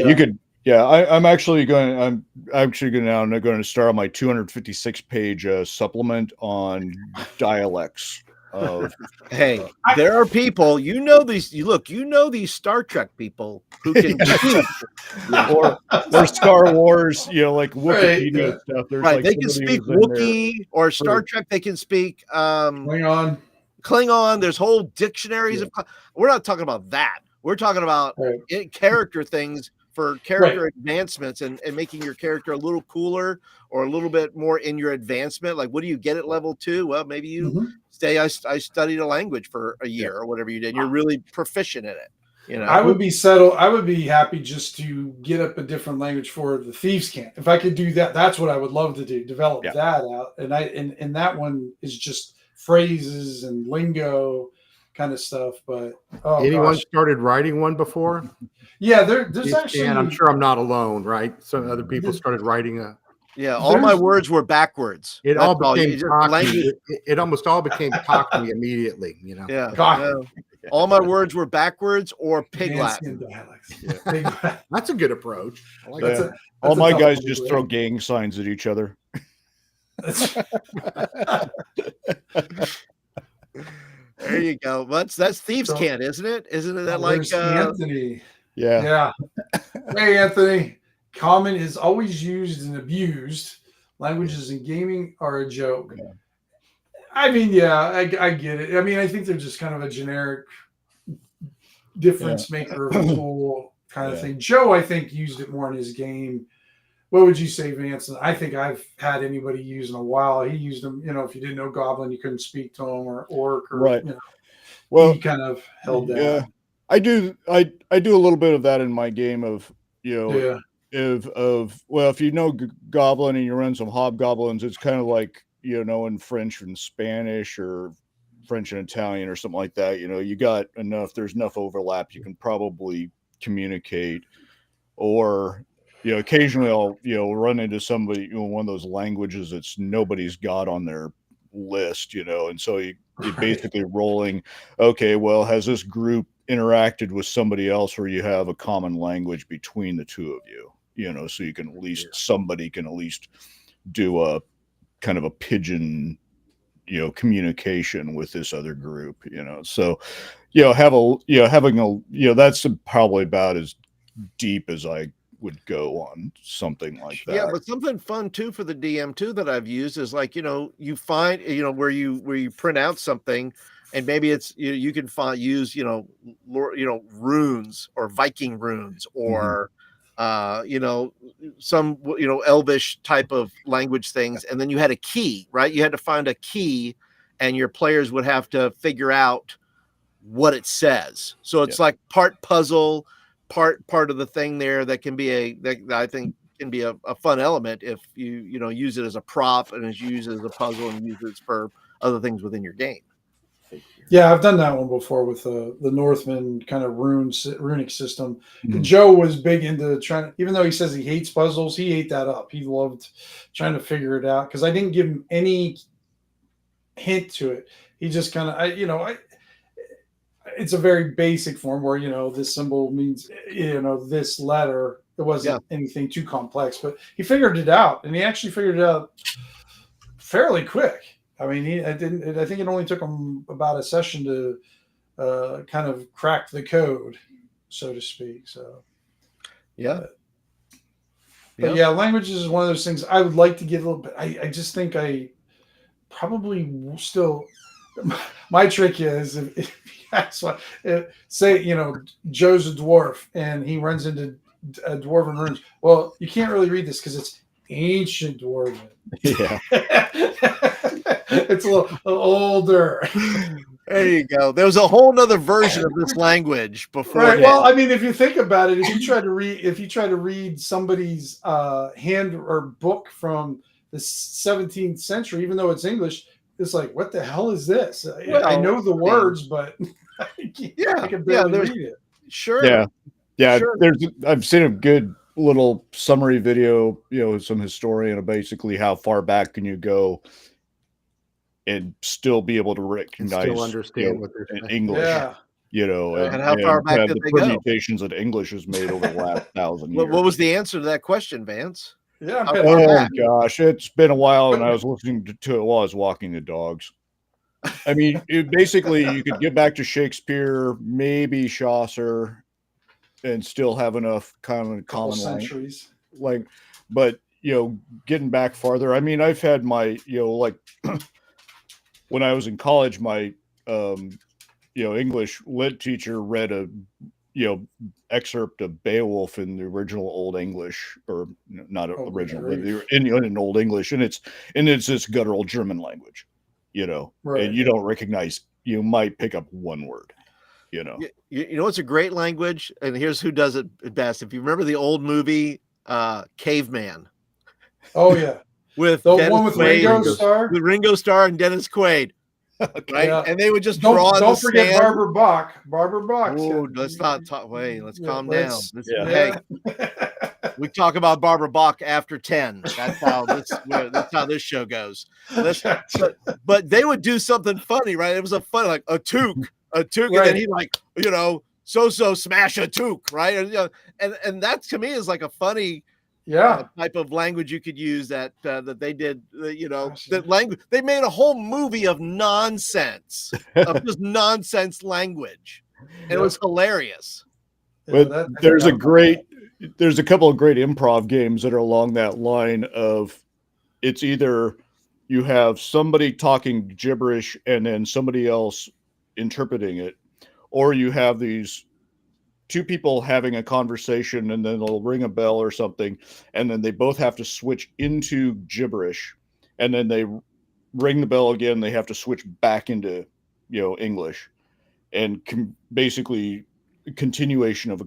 You could. Yeah, I'm actually going to start on my 256-page supplement on dialects. Hey, there are people, these Star Trek people who can or Star Wars, like Wikipedia stuff. There's right, they can speak Wookiee, or Star Trek. They can speak Klingon. There's whole dictionaries of. We're not talking about that. We're talking about character things for character advancements and making your character a little cooler or a little bit more in your advancement. Like, what do you get at level 2? Well, maybe you I studied a language for a year or whatever you did. You're really proficient in it. I would be settled. I would be happy just to get up a different language for the thieves' camp. If I could do that, that's what I would love to do. Develop that out. And that one is just phrases and lingo kind of stuff. But anyone started writing one before? Yeah, there's actually. And I'm sure I'm not alone, right? Some other people started writing a. Yeah, all my words were backwards. It all became Cockney. It almost all became Cockney immediately, Yeah. All my words were backwards or pig Latin. That's a good approach. I like that. All my guys just throw gang signs at each other. There you go. That's thieves' cant, isn't it? Isn't it that like Anthony? Yeah. Hey, Anthony. Common is always used and abused. Languages in gaming are a joke. Yeah. I mean, I get it. I mean, I think they're just kind of a generic difference maker of a tool kind of thing. Joe, I think, used it more in his game. What would you say, Vance? I think I've had anybody use in a while. He used them, if you didn't know Goblin, you couldn't speak to him, or Orc, or well, he kind of held down. Yeah, I do a little bit of that in my game of if you know Goblin and you run some hobgoblins, it's kind of like in French and Spanish or French and Italian or something like that. You got there's enough overlap, you can probably communicate. Or occasionally I'll run into somebody one of those languages that's nobody's got on their list, and so you're basically rolling. Okay, well, has this group interacted with somebody else where you have a common language between the two of you? So you can at least somebody can at least do a kind of a pigeon, communication with this other group, So, having a, that's probably about as deep as I would go on something like that. Yeah, but something fun too for the DM too that I've used is like, you find, where you print out something. And maybe it's you can use runes or Viking runes or some Elvish type of language things, and then you had a key, right? You had to find a key and your players would have to figure out what it says. So it's like part puzzle, part of the thing there that can be that I think can be a fun element if you use it as a prop and use it as a puzzle and use it for other things within your game. Yeah, I've done that one before with the Northman kind of runic system. Mhm. Joe was big into trying to, even though he says he hates puzzles, he ate that up. He loved trying to figure it out because I didn't give him any hint to it. He just kind of, it's a very basic form where, this symbol means, this letter. It wasn't anything too complex, but he figured it out, and he actually figured it out fairly quick. I mean, I think it only took him about a session to kind of crack the code, so to speak. So, but languages is one of those things I would like to get a little bit. I just think I probably still. My trick is if say Joe's a dwarf and he runs into a dwarven runes. Well, you can't really read this because it's ancient dwarven. Yeah. It's a little older. There you go. There was a whole nother version of this language before. Right. Well, I mean, if you think about it, if you try to read somebody's hand or book from the 17th century, even though it's English, it's like, what the hell is this? I know the words, but I can barely read it. Sure. Yeah. Sure. I've seen a good little summary video, some historian of basically how far back can you go and still be able to recognize, still understand what they're saying. English. Yeah. And how far back did the they go? permutations that English has made over the last 1,000 years. What was the answer to that question, Vance? Yeah. Oh gosh, it's been a while, and I was listening to it while I was walking the dogs. I mean, basically, you could get back to Shakespeare, maybe Chaucer, and still have enough kind of common centuries. But getting back farther. I mean, I've had my when I was in college, my English lit teacher read a excerpt of Beowulf in the original Old English, or not original, but in Old English, and it's this guttural German language, Right. and you don't recognize. You might pick up one word, You know what's a great language, and here's who does it best. If you remember the old movie Caveman. Oh yeah, with the Dennis one with Quaid, Ringo Starr, and Dennis Quaid. Right, yeah. and they would just Don't draw. forget sand. Barbara Bach. Barbara Bach. Oh, let's not talk. Wait, let's calm down. Yeah. Hey, we talk about Barbara Bach after 10. That's how this show goes. But they would do something funny, right? It was a fun a toque, right. And then he so smash a toque, right? And that to me is like a funny. Type of language you could use that they did, that language. They made a whole movie of nonsense, of just nonsense language. And it was hilarious. But there's a couple of great improv games that are along that line of, it's either you have somebody talking gibberish and then somebody else interpreting it, or you have these two people having a conversation and then they'll ring a bell or something, and then they both have to switch into gibberish, and then they ring the bell again. They have to switch back into English, and basically continuation of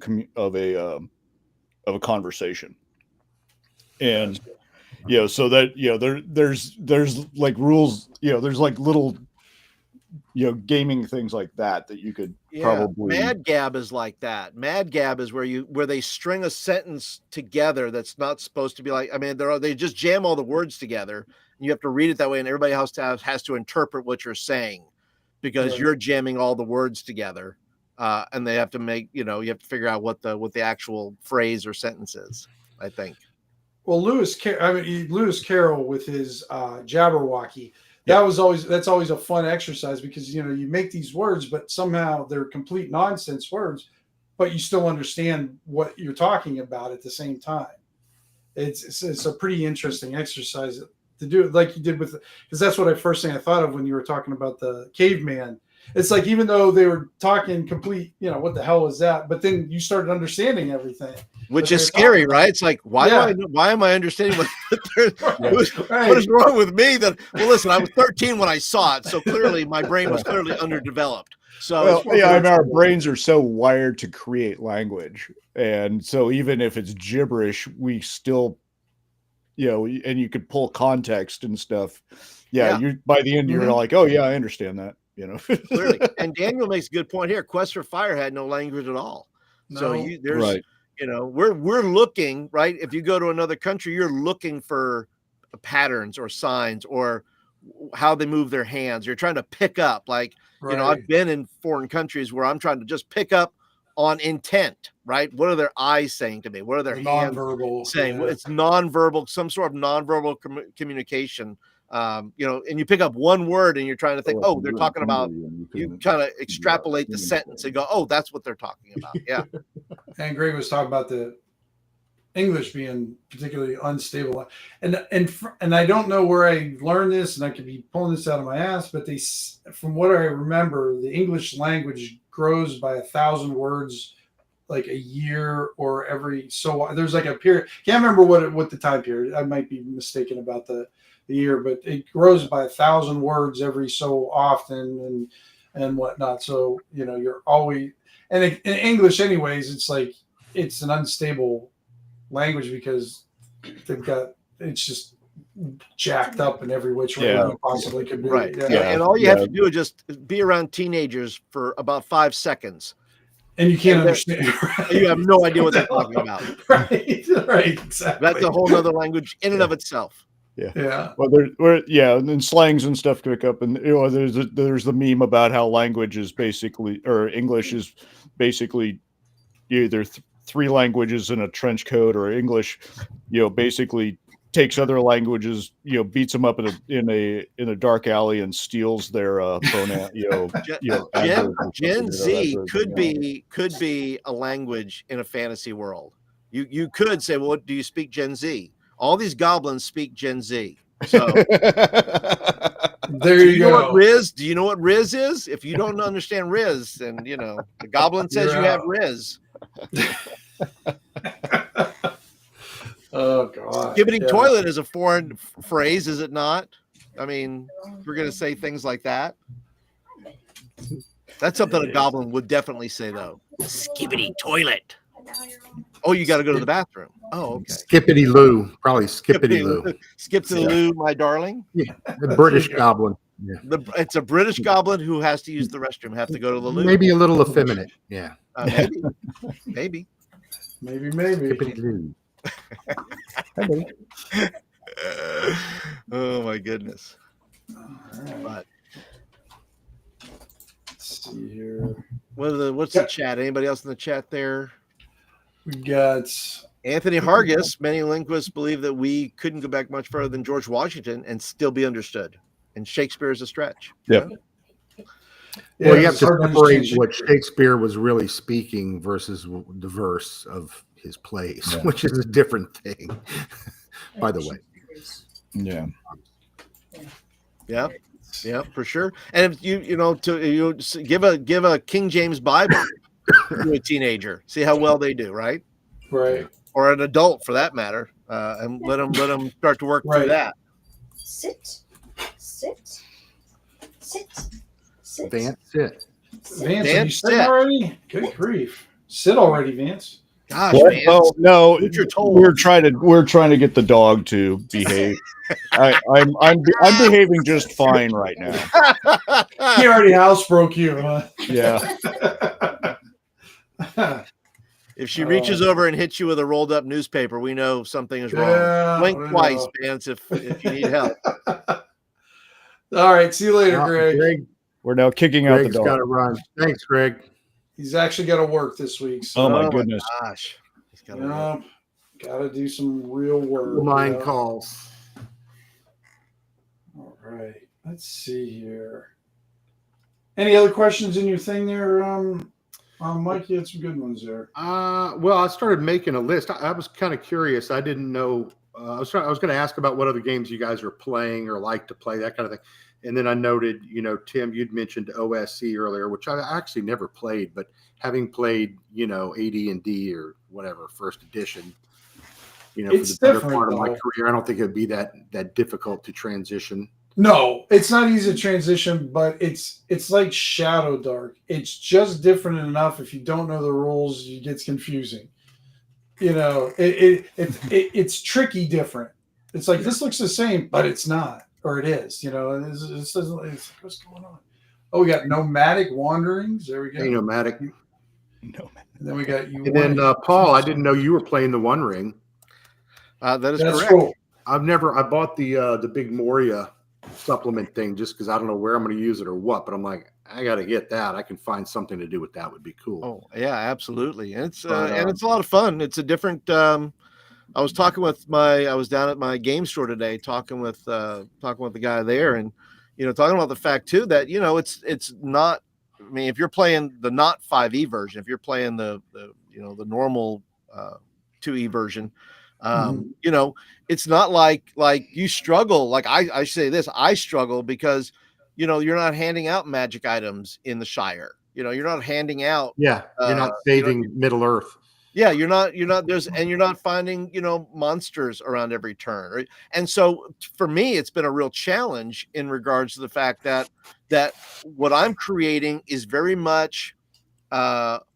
a conversation. And so that there's like rules, there's like little gaming things like that you could probably. Mad Gab is like that. Mad Gab is where they string a sentence together that's not supposed to be like. I mean, they just jam all the words together, and you have to read it that way, and everybody else has to interpret what you're saying because you're jamming all the words together, and they have to make you have to figure out what the actual phrase or sentence is. I think. Well, Lewis Carroll with his Jabberwocky. That's always a fun exercise because you make these words, but somehow they're complete nonsense words, but you still understand what you're talking about at the same time. It's a pretty interesting exercise to do it like you did because that's what first thing I thought of when you were talking about the caveman. It's like even though they were talking complete, what the hell is that? But then you started understanding everything. which they're is scary, talking right? It's like, why Yeah. why am I understanding what Right. what is wrong with me? That well, listen, I was 13 when I saw it, so clearly my brain was clearly underdeveloped. So Well, it's yeah, I mean, our brains are so wired to create language, and so even if it's gibberish, we still, and you could pull context and stuff. Yeah, Yeah. you by the end you're Mhm. like, oh yeah, I understand that. clearly. And Daniel makes a good point here. Quest for Fire had no language at all. So No. there's Right. we're looking, right? If you go to another country, you're looking for patterns or signs or how they move their hands. You're trying to pick up, like, Right. I've been in foreign countries where I'm trying to just pick up on intent, right? What are their eyes saying to me? What are their The hands nonverbal saying? yeah. It's nonverbal, some sort of nonverbal communication. And you pick up one word and you're trying to think, oh, they're talking about, you kind of extrapolate the sentence and go, oh, that's what they're talking about. Yeah. And Greg was talking about the English being particularly unstable, and I don't know where I learned this, and I could be pulling this out of my ass, but from what I remember, the English language grows by 1,000 words like a year or every so there's like a period. Can't remember what the time period. I might be mistaken about the year, but it grows by 1,000 words every so often and whatnot. So you're always in English anyways. It's like it's an unstable language because it's just jacked up in every which way Yeah. it possibly could be. Right. Yeah. And all you have to do is just be around teenagers for about 5 seconds. And you can't And understand. You have no idea what they're talking about. Right. Exactly. That's a whole nother language in and of itself. Yeah. Well, and then slangs and stuff pick up, and there's the meme about how language is basically, or English is basically either three languages in a trench coat, or English, basically takes other languages, beats them up in a dark alley and steals their pronoun. Gen Z could be a language in a fantasy world. You could say, well, do you speak Gen Z? All these goblins speak Gen Z. So there you go. Do you know what Riz is? If you don't understand Riz, then the goblin says you have Riz. Oh God! Skibbity toilet is a foreign phrase, is it not? I mean, we're going to say things like that. That's something a goblin would definitely say, though. Skibbity toilet. Oh, you got to go to the bathroom. Oh, okay. Skippity Loo, probably Skippity Loo. Skip to the loo, my darling. Yeah, the British goblin. Yeah. It's a British goblin who has to use the restroom, have to go to the loo. Maybe a little effeminate. Yeah. Maybe. Maybe. Loo. Oh my goodness. Right. But let's see here. What's the chat? Anybody else in the chat there? We got Anthony Hargis. Many linguists believe that we couldn't go back much further than George Washington and still be understood. And Shakespeare is a stretch. Yep. Well, you have to separate what Shakespeare was really speaking versus the verse of his plays, which is a different thing. By the way. Yeah. Yeah, for sure. And if you give a King James Bible to a teenager, see how well they do, right? Right. Or an adult, for that matter, and let them start to work through that. Sit. Vance, sit. Vance, are you sitting already? Good grief! Sit already, Vance. Gosh, Vance. Oh no, You're told. we're trying to get the dog to behave. I'm behaving just fine right now. He already housebroke you, huh? Yeah. If she reaches over and hits you with a rolled up newspaper, we know something is wrong. Yeah, Blink twice, Vance, if you need help. All right. See you later, Greg. We're now kicking out the Greg's dog. got to run. Thanks, Greg. He's actually got to work this week. So. Oh my goodness. Gosh. Got to do some real work. Mine calls. All right. Let's see here. Any other questions in your thing there, Mike? You had some good ones there. Well, I started making a list. I was kind of curious. I didn't know. I was going to ask about what other games you guys are playing or like to play, that kind of thing. And then I noted, Tim, you'd mentioned OSC earlier, which I actually never played, but having played, AD&D or whatever, first edition, for It's the better different, part of my though. career, I don't think it'd be that difficult to transition. No, it's not easy to transition, but it's like Shadow Dark. It's just different enough. If you don't know the rules, it gets confusing. It's tricky, different. It's like this looks the same, but it's not, or it is. It's what's going on. Oh, we got nomadic wanderings. There we go. Nomadic. No, And then we got you. And then Paul, I didn't know you were playing the One Ring. That is That's correct. cool. I bought the big Moria supplement thing just because I don't know where I'm going to use it or what, but I'm like, I got to get that. I can find something to do with that. Would be cool. Oh yeah, absolutely. And it's But, it's a lot of fun. It's a different. I was down at my game store today talking with the guy there, and talking about the fact too that it's not. I mean, if you're playing the not 5e version, if you're playing the normal 2e version, it's not like you struggle. Like I say this, I struggle because you're not handing out magic items in the Shire. You're not handing out. Yeah, you're not saving Middle Earth. Yeah, you're not you're not finding, monsters around every turn. Right? And so for me, it's been a real challenge in regards to the fact that what I'm creating is very much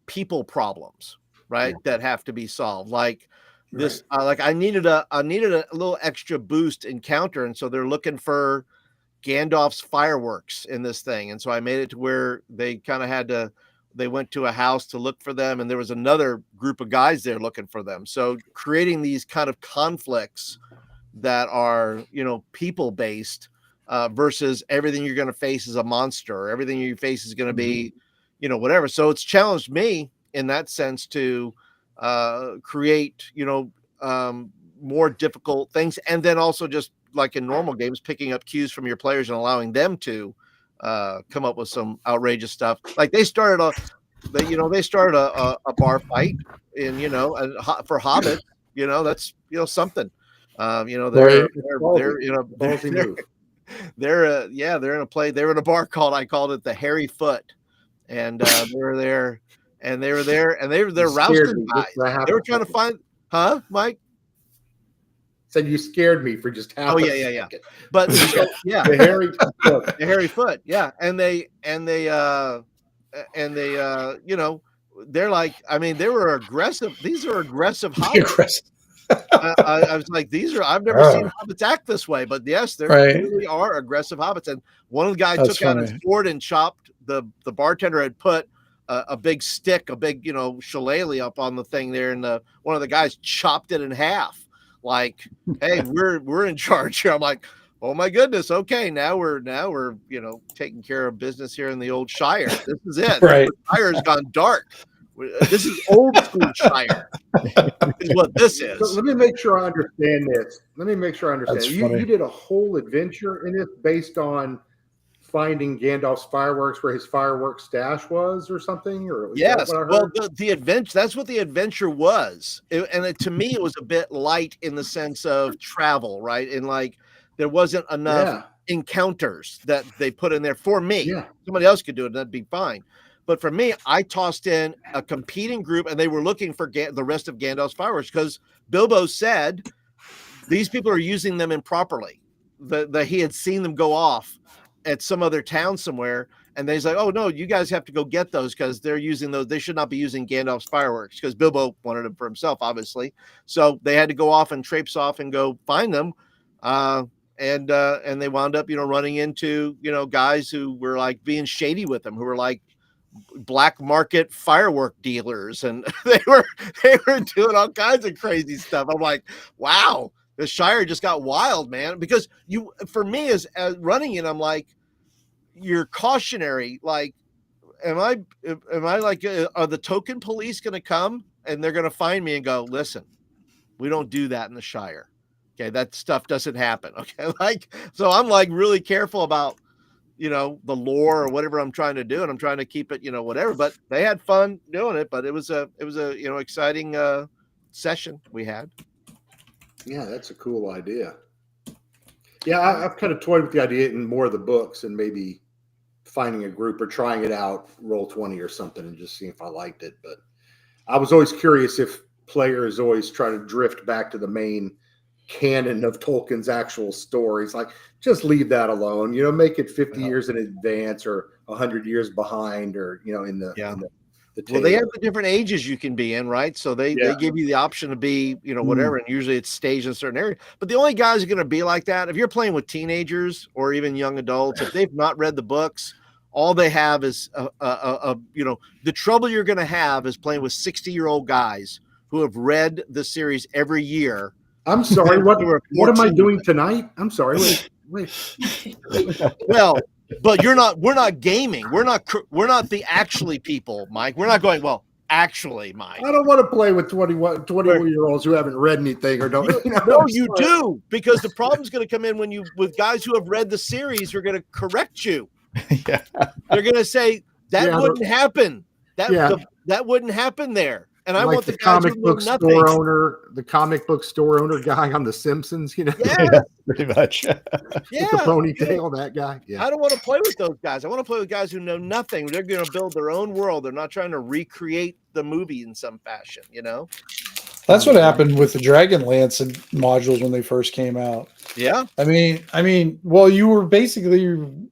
people problems, right? Yeah. That have to be solved. Like this, I needed a little extra boost encounter. And so they're looking for Gandalf's fireworks in this thing. And so I made it to where they kind of they went to a house to look for them, and there was another group of guys there looking for them. So creating these kind of conflicts that are, people based versus everything you're going to face is a monster, or everything you face is going to be, whatever. So it's challenged me in that sense to create, more difficult things. And then also just like in normal games, picking up cues from your players and allowing them to come up with some outrageous stuff. Like they started a bar fight in, for Hobbit, that's, something, they're in a play. They were in a bar I called it the Hairy Foot. And they were there and they're rousting guys. They were trying to find, Mike? Said you scared me for just half. Oh yeah. But yeah, the hairy foot, yeah. And they they're like, I mean, they were aggressive. These are aggressive hobbits. I was like, I've never seen hobbits act this way, but yes, they really are aggressive hobbits. And one of the guys took out his sword and chopped the bartender had put a big stick, a big shillelagh up on the thing there, and one of the guys chopped it in half. Like, hey, we're in charge here. I'm like, oh my goodness. Okay, now we're taking care of business here in the old Shire. This is it. Right. The Shire's gone dark. This is old school Shire. Is what this is. So let me make sure I understand this. You did a whole adventure in it based on finding Gandalf's fireworks where his fireworks stash was or something? Or yes. Well, the adventure, that's what the adventure was. To me, it was a bit light in the sense of travel, right? And like, there wasn't enough encounters that they put in there for me. Yeah. Somebody else could do it, that'd be fine. But for me, I tossed in a competing group, and they were looking for the rest of Gandalf's fireworks because Bilbo said these people are using them improperly. That he had seen them go off at some other town somewhere, and he's like, oh no, you guys have to go get those because they're using those. They should not be using Gandalf's fireworks because Bilbo wanted them for himself, obviously. So they had to go off and traipse off and go find them. And they wound up, running into, guys who were like being shady with them, who were like black market firework dealers, and they were doing all kinds of crazy stuff. I'm like, wow. The Shire just got wild, man, because for me as running it, I'm like, you're cautionary. Like, am I like, are the token police going to come and they're going to find me and go, listen, we don't do that in the Shire. Okay. That stuff doesn't happen. Okay. Like, so I'm like really careful about, the lore or whatever I'm trying to do. And I'm trying to keep it, whatever, but they had fun doing it, but it was a exciting session we had. Yeah, that's a cool idea. Yeah, I've kind of toyed with the idea in more of the books and maybe finding a group or trying it out, roll 20 or something, and just seeing if I liked it. But I was always curious if players always try to drift back to the main canon of Tolkien's actual stories. Like, just leave that alone. Make it 50 years in advance or 100 years behind, or in the Yeah. in the Well, they table. have the different ages you can be in, right? So they Yeah. give you the option to be, whatever, and usually it's staged in a certain area. But the only guys who are going to be like that, if you're playing with teenagers or even young adults, if they've not read the books, all they have is the trouble you're going to have is playing with 60-year-old guys who have read the series every year. I'm sorry. What Who are am I 14. doing tonight? I'm sorry. Wait. Well, but we're not gaming. We're not the actually people, Mike. We're not going, well, actually, Mike. I don't want to play with 21-year-olds who haven't read anything or don't. No, you do, because the problem's going to come in with guys who have read the series who are going to correct you. Yeah. They're going to say that wouldn't happen. That wouldn't happen there. And I like want the guys comic who know book nothing. store owner, the comic book store owner guy on The Simpsons. Yeah, pretty much. yeah. With the ponytail, that guy. Yeah. I don't want to play with those guys. I want to play with guys who know nothing. They're going to build their own world. They're not trying to recreate the movie in some fashion, That's what happened with the Dragonlance modules when they first came out. Yeah. I mean, well, you were basically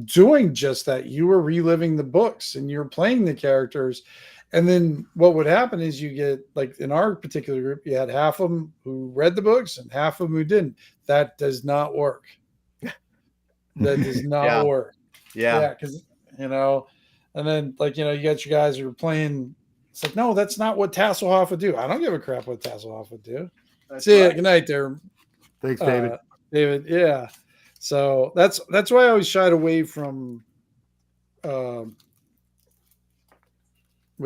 doing just that. You were reliving the books and you're playing the characters. And then what would happen is you get, like in our particular group, you had half of them who read the books and half of them who didn't. That does not work. That does not work. Yeah. Because, and then you got your guys who are playing. It's like, no, that's not what Tasselhoff would do. I don't give a crap what Tasselhoff would do. See ya. Good night there. Thanks, David. David. Yeah. So that's why I always shied away from, what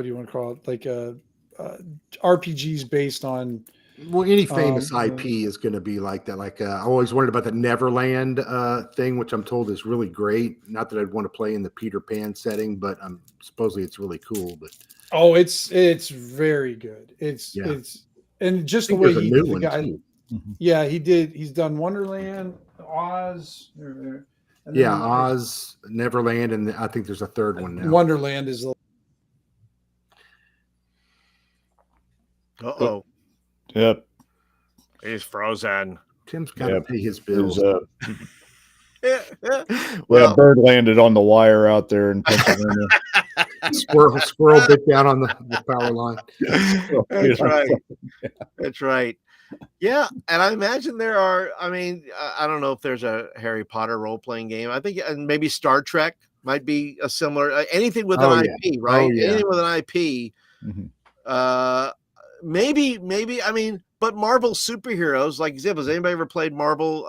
do you want to call it? Like RPGs based on. Well, any famous IP is going to be like that. Like I always wondered about the Neverland thing, which I'm told is really great. Not that I'd want to play in the Peter Pan setting, but supposedly it's really cool. But it's very good. It's and just the way he did the guy. Yeah, he did. He's done Wonderland, Oz. Oz, Neverland, and I think there's a third one now. Wonderland is. Uh-oh. Yep. He's frozen. Tim's got to pay his bills. Well, bird landed on the wire out there in Pennsylvania. Squirrel bit down on the power line. That's right. That's right. Yeah, and I imagine there are. I mean, I don't know if there's a Harry Potter role-playing game. I think, and maybe Star Trek might be a similar. Anything with an IP, right? Anything with an IP. Mm-hmm. Maybe. I mean, but Marvel superheroes, like examples. Anybody ever played Marvel,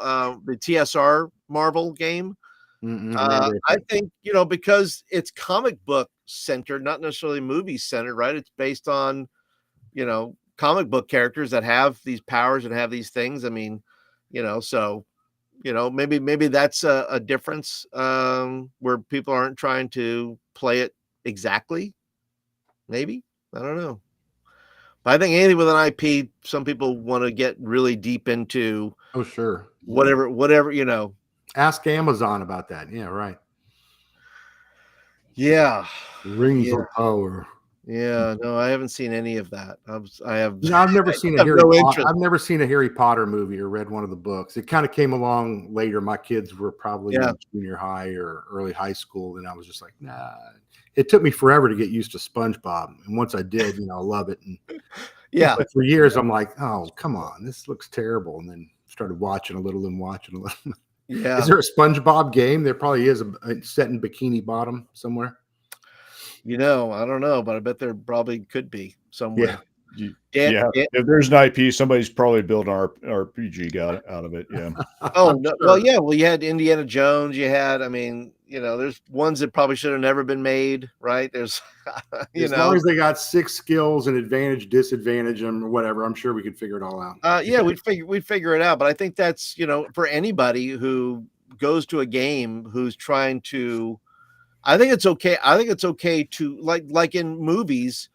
the TSR Marvel game? I think because it's comic book centered, not necessarily movie centered, right? It's based on comic book characters that have these powers and have these things. I mean, so maybe that's a difference where people aren't trying to play it exactly. Maybe, I don't know. But I think anything with an IP, some people want to get really deep into. Oh, sure. Whatever. Ask Amazon about that. Yeah, right. Yeah. Rings of Power. Yeah, no, I haven't seen any of that. I've never seen I've never seen a Harry Potter movie or read one of the books. It kind of came along later. My kids were probably in junior high or early high school, and I was just like, nah. It took me forever to get used to SpongeBob, and once I did, I love it. And but for years, I'm like, oh, come on, this looks terrible, and then started watching a little and watching a little. Yeah, is there a SpongeBob game? There probably is, set in Bikini Bottom somewhere. I don't know, but I bet there probably could be somewhere. If there's an IP, somebody's probably built an RPG out of it. Yeah. Oh no, sure. Well, yeah. Well, you had Indiana Jones. You had, there's ones that probably should have never been made, right? There's, as long as they got 6 skills and advantage, disadvantage, and whatever, I'm sure we could figure it all out. We'd figure it out. But I think that's for anybody who goes to a game who's trying to. I think it's okay. I think it's okay to like in movies.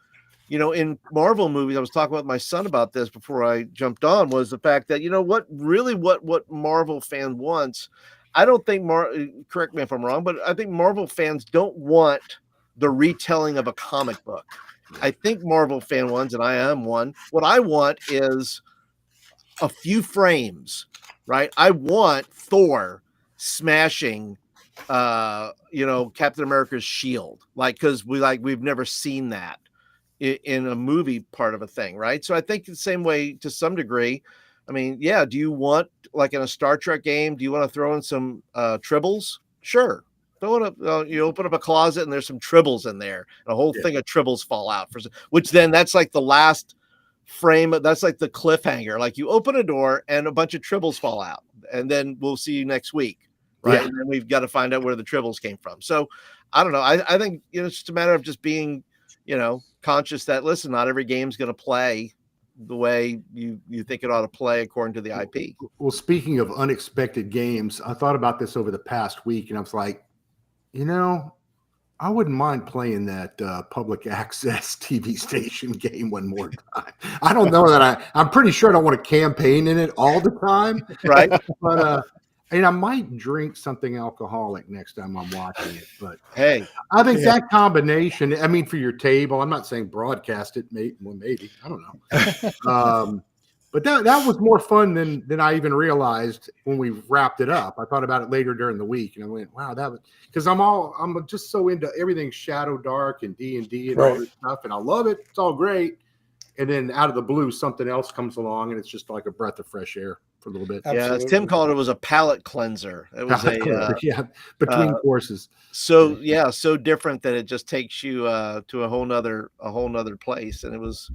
in Marvel movies, I was talking with my son about this before I jumped on, was the fact that, what Marvel fan wants. I don't think correct me if I'm wrong, but I think Marvel fans don't want the retelling of a comic book. I think Marvel fan ones, and I am one, what I want is a few frames, right? I want Thor smashing Captain America's shield, because we've never seen that in a movie part of a thing, right? So I think the same way to some degree. I mean, yeah, do you want, like in a Star Trek game, do you want to throw in some tribbles? Sure. Throw in you open up a closet and there's some tribbles in there, and a whole thing of tribbles fall out, which then that's like the last frame. That's like the cliffhanger. Like you open a door and a bunch of tribbles fall out, and then we'll see you next week, right? And then we've got to find out where the tribbles came from. So I don't know. I think it's just a matter of just being, conscious that, listen, not every game's going to play the way you think it ought to play according to the IP. Well, speaking of unexpected games, I thought about this over the past week, and I was like, I wouldn't mind playing that public access TV station game one more time. I don't know that I'm pretty sure I don't want to campaign in it all the time. Right. But I might drink something alcoholic next time I'm watching it. But hey, I think that combination, I mean, for your table, I'm not saying broadcast it, maybe, I don't know. But that was more fun than I even realized when we wrapped it up. I thought about it later during the week, and I went, "Wow, that was," because I'm just so into everything Shadow Dark and D&D and all this stuff, and I love it. It's all great. And then out of the blue, something else comes along, and it's just like a breath of fresh air for a little bit. Yeah, as Tim called it, was a palate cleanser. It was between courses. So different that it just takes you to a whole nother place, and it was.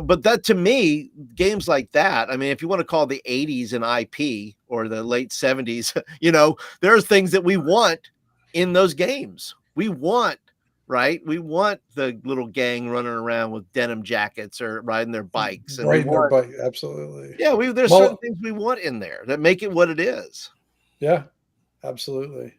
But that, to me, games like that, I mean, if you want to call the 80s an IP or the late 70s, there are things that we want in those games. We want the little gang running around with denim jackets or riding their bikes. And absolutely. Yeah, there's certain things we want in there that make it what it is. Yeah, absolutely.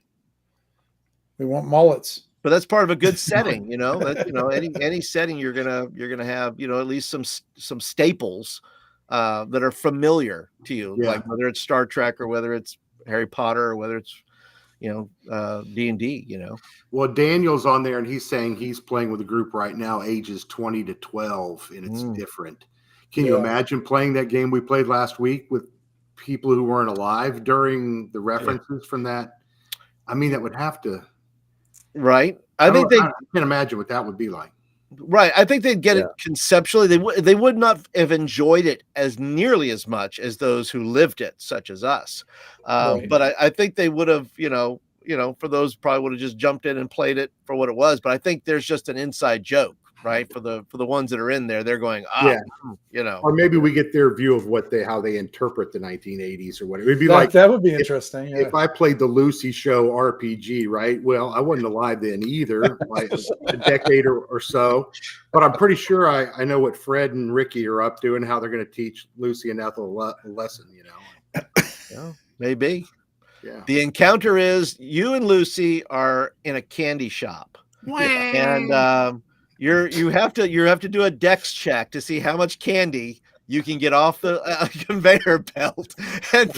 We want mullets. But that's part of a good setting, any setting you're gonna have, at least some staples that are familiar to you, like whether it's Star Trek or whether it's Harry Potter or whether it's D&D. Well, Daniel's on there and he's saying he's playing with a group right now, ages 20 to 12, and it's different. Can you imagine playing that game we played last week with people who weren't alive during the references from that? I mean, that would have to. Right. I can't imagine what that would be like. Right. I think they'd get it conceptually. They would not have enjoyed it as nearly as much as those who lived it, such as us. But I think they would have, for those probably would have just jumped in and played it for what it was. But I think there's just an inside joke, right? For the ones that are in there, they're going, or maybe we get their view of how they interpret the 1980s or whatever. It'd be that would be interesting. If I played the Lucy Show RPG, right? Well, I wasn't alive then either, like a decade or so. But I'm pretty sure I know what Fred and Ricky are up to and how they're going to teach Lucy and Ethel a lesson. Yeah, maybe. Yeah. The encounter is you and Lucy are in a candy shop, and you have to do a dex check to see how much candy you can get off the conveyor belt and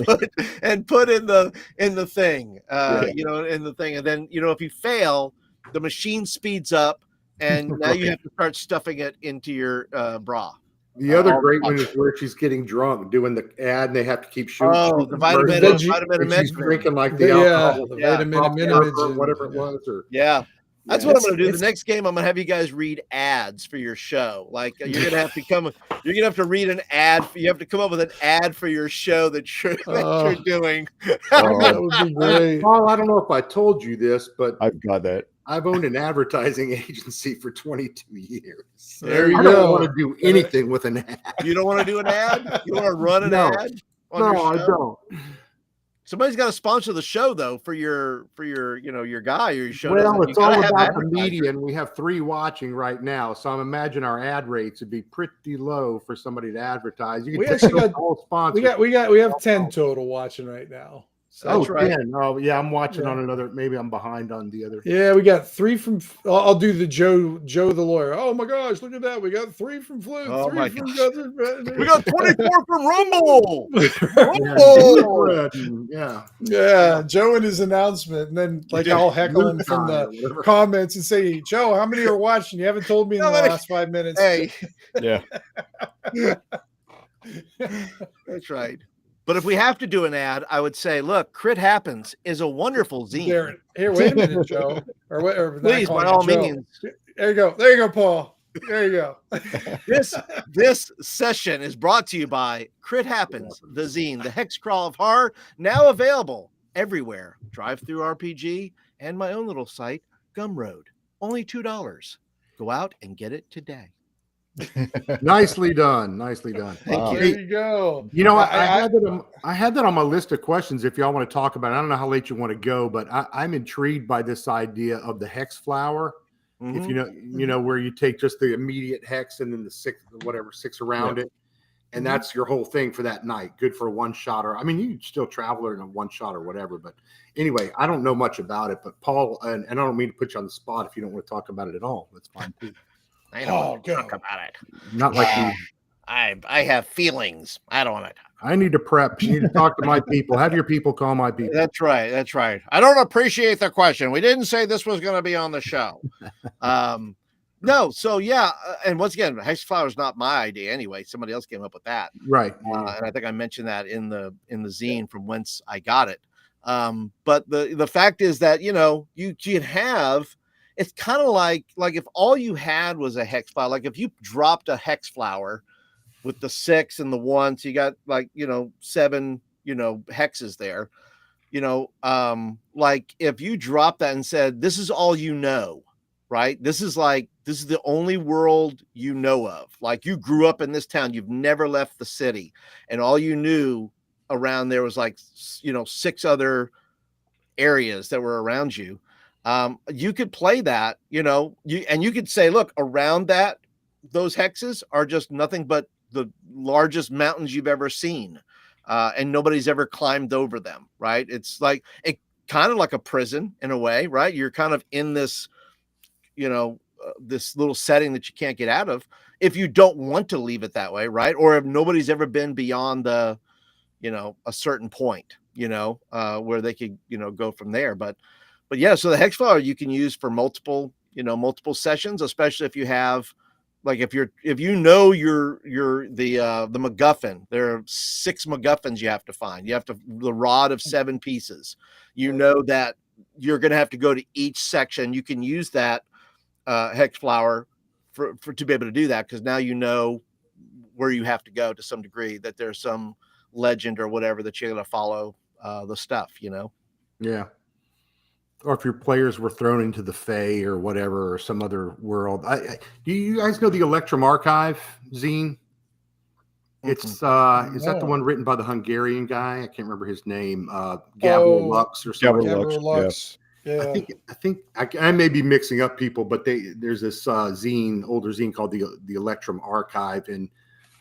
put in the thing, in the thing, and then if you fail, the machine speeds up, and now you have to start stuffing it into your bra. The other great one is where she's getting drunk doing the ad, and they have to keep shooting. Oh, the vitamin. She's drinking like the alcohol, the vitamin or whatever it was. That's what I'm going to do. The next game, I'm going to have you guys read ads for your show. Like you're going to have to read an ad. You have to come up with an ad for your show that you're doing. That would be great. Paul, I don't know if I told you this, but I've got that. I've owned an advertising agency for 22 years. There you I go. don't want to do anything with an ad. You don't want to do an ad? You want to run an ad? No, I don't. Somebody's got to sponsor the show though for your guy or your show. Well, it's all about the media, and we have 3 watching right now. So I'm imagining our ad rates would be pretty low for somebody to advertise. You can We have 10 total watching right now. Oh, That's right. 10. Oh, yeah. I'm watching Yeah. on another. Maybe I'm behind on the other. Yeah, we got 3 from. I'll do the Joe the lawyer. Oh my gosh, look at that! We got 3 from Fluke. Oh 3 my from. We got 24 from Rumble. Yeah, Rumble. bread and, yeah. Yeah, Joe and his announcement, and then like I'll heckle him from Luke the or whatever. comments and say, Joe, how many are watching? You haven't told me in How the many? last 5 minutes. Hey, Yeah. that's right. But if we have to do an ad, I would say, look, Crit Happens is a wonderful zine. There, here, wait a minute, Joe. Or what? Or not Please, by calling all you Joe. means. There you go. There you go, Paul. There you go. This session is brought to you by Crit Happens, the zine, the hex crawl of horror, now available everywhere. Drive Through RPG and my own little site, Gumroad. Only $2. Go out and get it today. Nicely done. Nicely done. Thank Wow. you. There you go. You know, I had that on my list of questions. If y'all want to talk about it, I don't know how late you want to go, but I'm intrigued by this idea of the hex flower. If you know where you take just the immediate hex and then the 6 around it, and that's your whole thing for that night. Good for a one shot, or I mean, you can still travel in a one shot or whatever. But anyway, I don't know much about it. But Paul, and I don't mean to put you on the spot if you don't want to talk about it at all. That's fine too. I don't want to talk about it. Not like you. I have feelings. I don't want to. I need to prep. You need to talk to my people. Have your people call my people. That's right. That's right. I don't appreciate the question. We didn't say this was going to be on the show. No. So yeah. And once again, hex flower is not my idea anyway. Somebody else came up with that. Right. And I think I mentioned that in the zine from whence I got it. But the fact is that, you know, you can have, it's kind of like if all you had was a hex flower, like if you dropped a hex flower with the 6 and the 1, so you got 7, hexes there, like if you drop that and said, this is all you know, right? This is the only world you know of. Like you grew up in this town, you've never left the city, and all you knew around there was 6 other areas that were around you. You could play that, you could say, look, around that, those hexes are just nothing but the largest mountains you've ever seen. And nobody's ever climbed over them, right? It's like kind of like a prison in a way, right? You're kind of in this, this little setting that you can't get out of if you don't want to leave it that way, right? Or if nobody's ever been beyond a certain point, where they could, go from there. But yeah, so the hex flower you can use for multiple sessions, especially if you have, like, if you're the MacGuffin. There are 6 MacGuffins you have to find. You have the rod of 7 pieces. That you're going to have to go to each section. You can use that hex flower for to be able to do that, because now you know where you have to go to some degree, that there's some legend or whatever that you're going to follow the stuff. Yeah. Or if your players were thrown into the Fae or whatever, or some other world. Do you guys know the Electrum Archive zine? It's is that the one written by the Hungarian guy? I can't remember his name. Gabor Lux or something. Gabor Lux. Yeah. I think I may be mixing up people, but there's this older zine called the Electrum Archive, and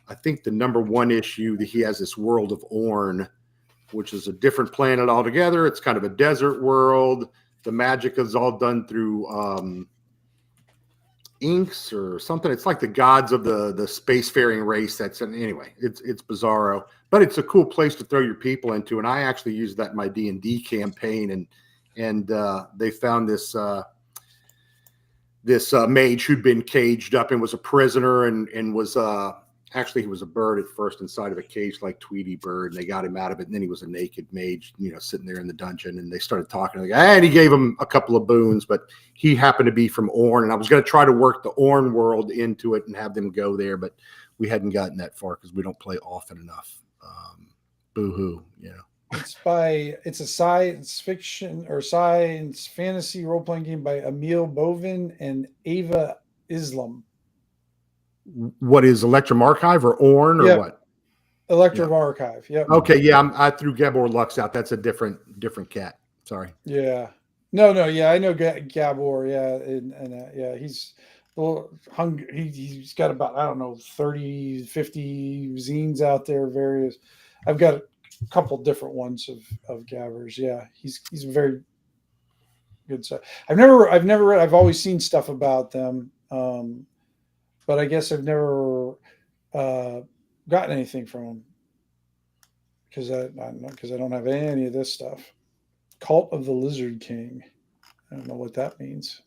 I think the #1 issue that he has this world of Orn, which is a different planet altogether. It's kind of a desert world. The magic is all done through inks or something. It's like the gods of the spacefaring race. Anyway, it's bizarro, but it's a cool place to throw your people into. And I actually used that in my D&D campaign, and they found this mage who'd been caged up and was a prisoner, and was actually, he was a bird at first inside of a cage like Tweety Bird, and they got him out of it. And then he was a naked mage, sitting there in the dungeon, and they started talking to the guy, and he gave him a couple of boons, but he happened to be from Orn. And I was going to try to work the Orn world into it and have them go there, but we hadn't gotten that far because we don't play often enough. Boo-hoo, It's a science fiction or science fantasy role-playing game by Emil Bovin and Ava Islam. What is Electrum Archive or Orn or what? Electrum Archive. Yep. Okay. Yeah. I threw Gabor Lux out. That's a different cat. Sorry. Yeah. No. Yeah. I know Gabor. Yeah. And he's a little hungry. He's got about, I don't know, 30, 50 zines out there. Various. I've got couple different ones of Gabbers. Yeah, he's very good stuff. I've never read. I've always seen stuff about them, but I guess I've never gotten anything from them because I don't have any of this stuff. Cult of the Lizard King. I don't know what that means.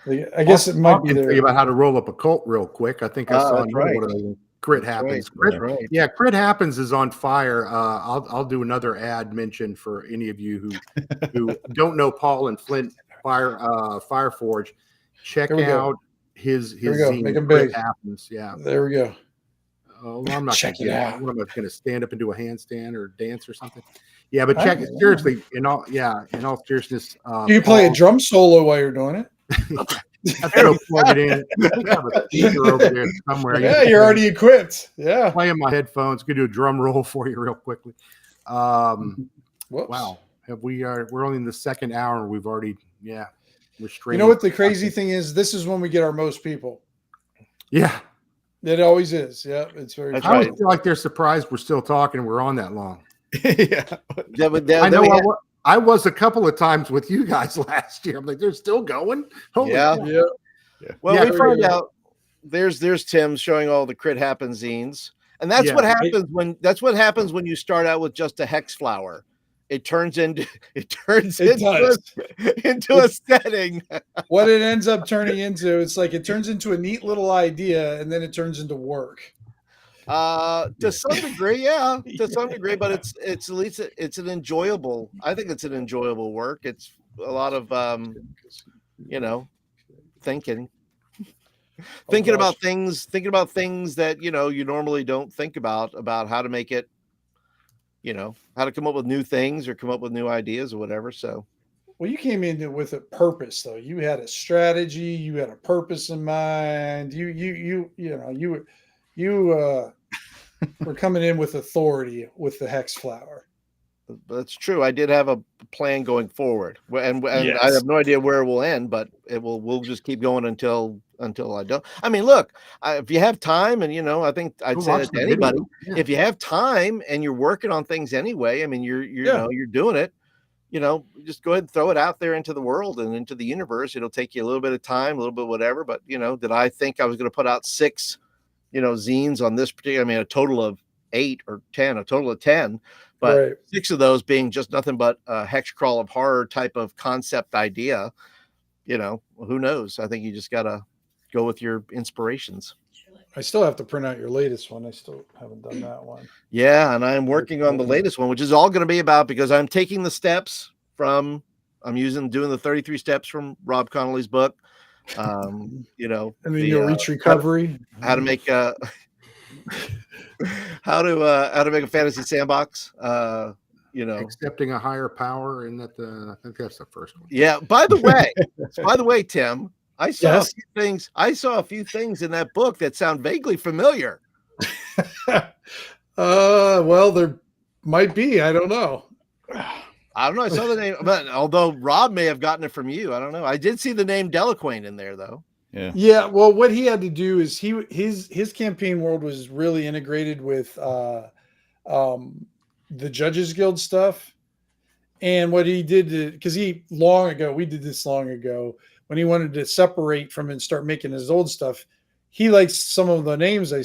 I guess it might be there. Tell there. you about how to roll up a cult real quick. I think I saw that's right. one of those. Crit Happens. Right. Yeah, Crit Happens is on fire. I'll do another ad mention for any of you who don't know Paul and Flint Fireforge. Check out his zine. Make 'em Crit big. Happens. Yeah. There we go. Oh, well, I'm not Check gonna it out. What am I going to stand up and do a handstand or dance or something? Yeah, but check it seriously. In all seriousness, Do you play a Paul- drum solo while you're doing it? I gotta plug it in. I have a speaker over there somewhere. Yeah, you're already equipped. Yeah. Playing my headphones. Gonna do a drum roll for you real quickly. Whoops. Wow. We're only in the second hour. We've already we're straight. You know what the crazy thing is? This is when we get our most people. Yeah. It always is. Yeah, it's very. That's I always right. feel like they're surprised we're still talking. We're on that long. Yeah. I know. I was a couple of times with you guys last year. I'm like, they're still going. Holy Yeah. cow. Yeah. Well, Yeah, we found out there's Tim showing all the Crit Happens zines, and that's what happens when you start out with just a hex flower. It turns into a setting. What it ends up turning into, it's like it turns into a neat little idea, and then it turns into work. To some degree, to some degree, but it's at least it's an enjoyable. I think it's an enjoyable work. It's a lot of thinking about things that you normally don't think about how to make it, how to come up with new things or come up with new ideas or whatever. So Well, you came into it with a purpose, though. You had a strategy. You had a purpose in mind. You were coming in with authority with the hex flower. that's true. I did have a plan going forward, and Yes. I have no idea where it will end, but we'll just keep going until I don't. I mean, look, if you have time, and I think I'd say that to anybody, if you have time and you're working on things anyway, I mean, you're doing it. Just go ahead and throw it out there into the world and into the universe. It'll take you a little bit of time, a little bit whatever. But did I think I was going to put out 6, zines on this particular? I mean, a total of 8 or 10, a total of 10, but Right. 6 of those being just nothing but a hex crawl of horror type of concept idea. Who knows? I think you just got to go with your inspirations. I still have to print out your latest one. I still haven't done that one. Yeah, and I'm working on the latest one, which is all going to be about, because I'm taking the steps doing the 33 steps from Rob Connolly's book. And then you'll reach recovery. How to make how to make a fantasy sandbox. Accepting a higher power, and I think that's the first one. Yeah. By the way, Tim, I saw a few things in that book that sound vaguely familiar. Well, there might be. I don't know. I don't know. I saw the name, but although Rob may have gotten it from you, I don't know. I did see the name Delaquain in there, though. Yeah. Yeah. Well, what he had to do is his campaign world was really integrated with the Judges Guild stuff. And what he did, because we did this long ago, when he wanted to separate from it and start making his old stuff, he likes some of the names so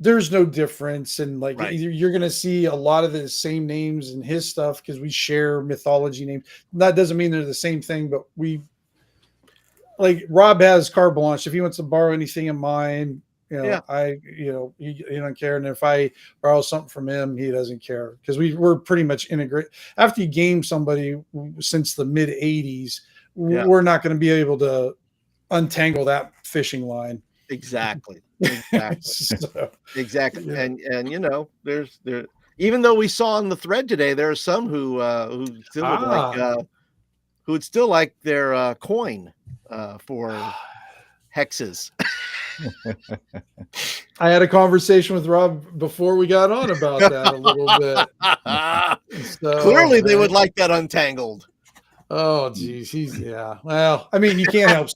there's no difference. And Right. you're going to see a lot of the same names in his stuff because we share mythology names. That doesn't mean they're the same thing, but Rob has carte blanche. If he wants to borrow anything of mine, he don't care. And if I borrow something from him, he doesn't care, because we're pretty much integrated. After you game somebody since the mid 80s, we're not going to be able to untangle that fishing line. Exactly. So, Exactly. Yeah. And there's even though we saw on the thread today, there are some who would still like their coin for hexes. I had a conversation with Rob before we got on about that a little bit. So, Clearly, they would like that untangled. Oh, geez, Well, I mean, you can't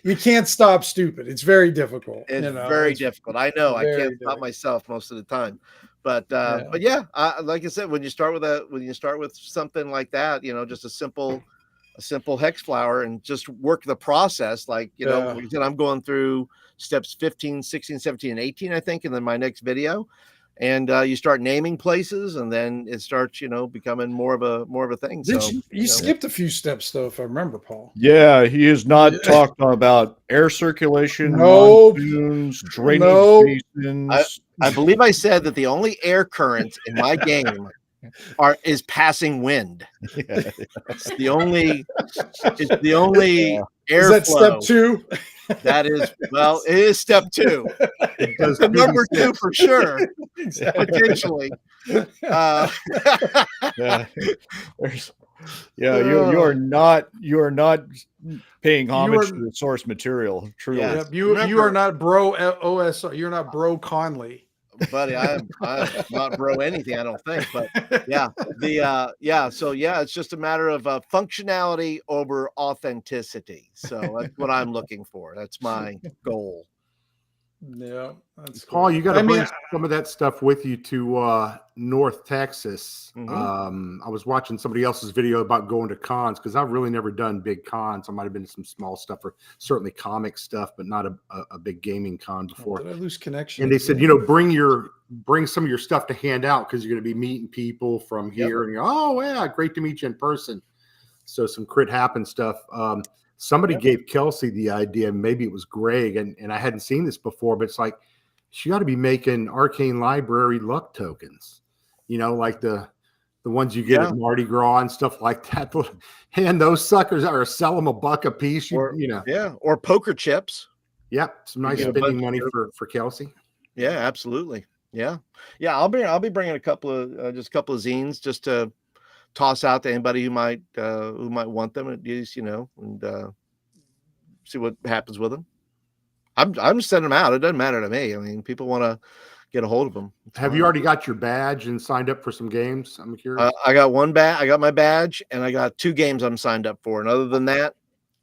you can't stop stupid. It's very difficult. It's You know, very it's difficult. I know. I very can't stop difficult. myself most of the time. Yeah. But yeah, like I said, when you start with something like that, just a simple hex flower and just work the process. Like Yeah. like I said, I'm going through steps 15, 16, 17, and 18, I think, and then my next video. And you start naming places, and then it starts, becoming more of a thing. Did So you skipped a few steps though, if I remember, Paul? Yeah, he is not Yeah. talking about air circulation, Nope. monsoons, drainage Nope. basins. I believe I said that the only air current in my game is passing wind. Yeah. It's the only Is that step airflow. 2? That is, well, it is step 2. It's the number 2 for sure. Exactly. Potentially. Yeah. You are not paying homage to the source material. Truly. Yeah. Yep, you are not bro OSR. You're not bro Conley. Buddy, I'm not bro anything, I don't think. But yeah, so yeah, it's just a matter of functionality over authenticity. So that's what I'm looking for. That's my goal. Yeah, that's Paul, you got to I bring mean, some of that stuff with you to North Texas. Mhm. I was watching somebody else's video about going to cons because I've really never done big cons. I might have been to some small stuff or certainly comic stuff, but not a big gaming con before. Did I lose connection? And they said, bring some of your stuff to hand out because you're going to be meeting people from here. And oh yeah, great to meet you in person. So some crit happen stuff. Somebody gave Kelsey the idea, maybe it was Greg, and I hadn't seen this before, but it's like she ought to be making Arcane Library luck tokens, like the ones you get at Mardi Gras and stuff like that. Hand those suckers or sell them $1 a piece. Or poker chips. Yep, some nice spending money for Kelsey. Yeah, absolutely. Yeah. I'll be bringing a couple of zines just to toss out to anybody who might want them at least, and see what happens with them. I'm just sending them out. It doesn't matter to me. I mean, people want to get a hold of them. Have you already got your badge and signed up for some games? I'm curious. I got I got my badge, and I got 2 games I'm signed up for. And other than that,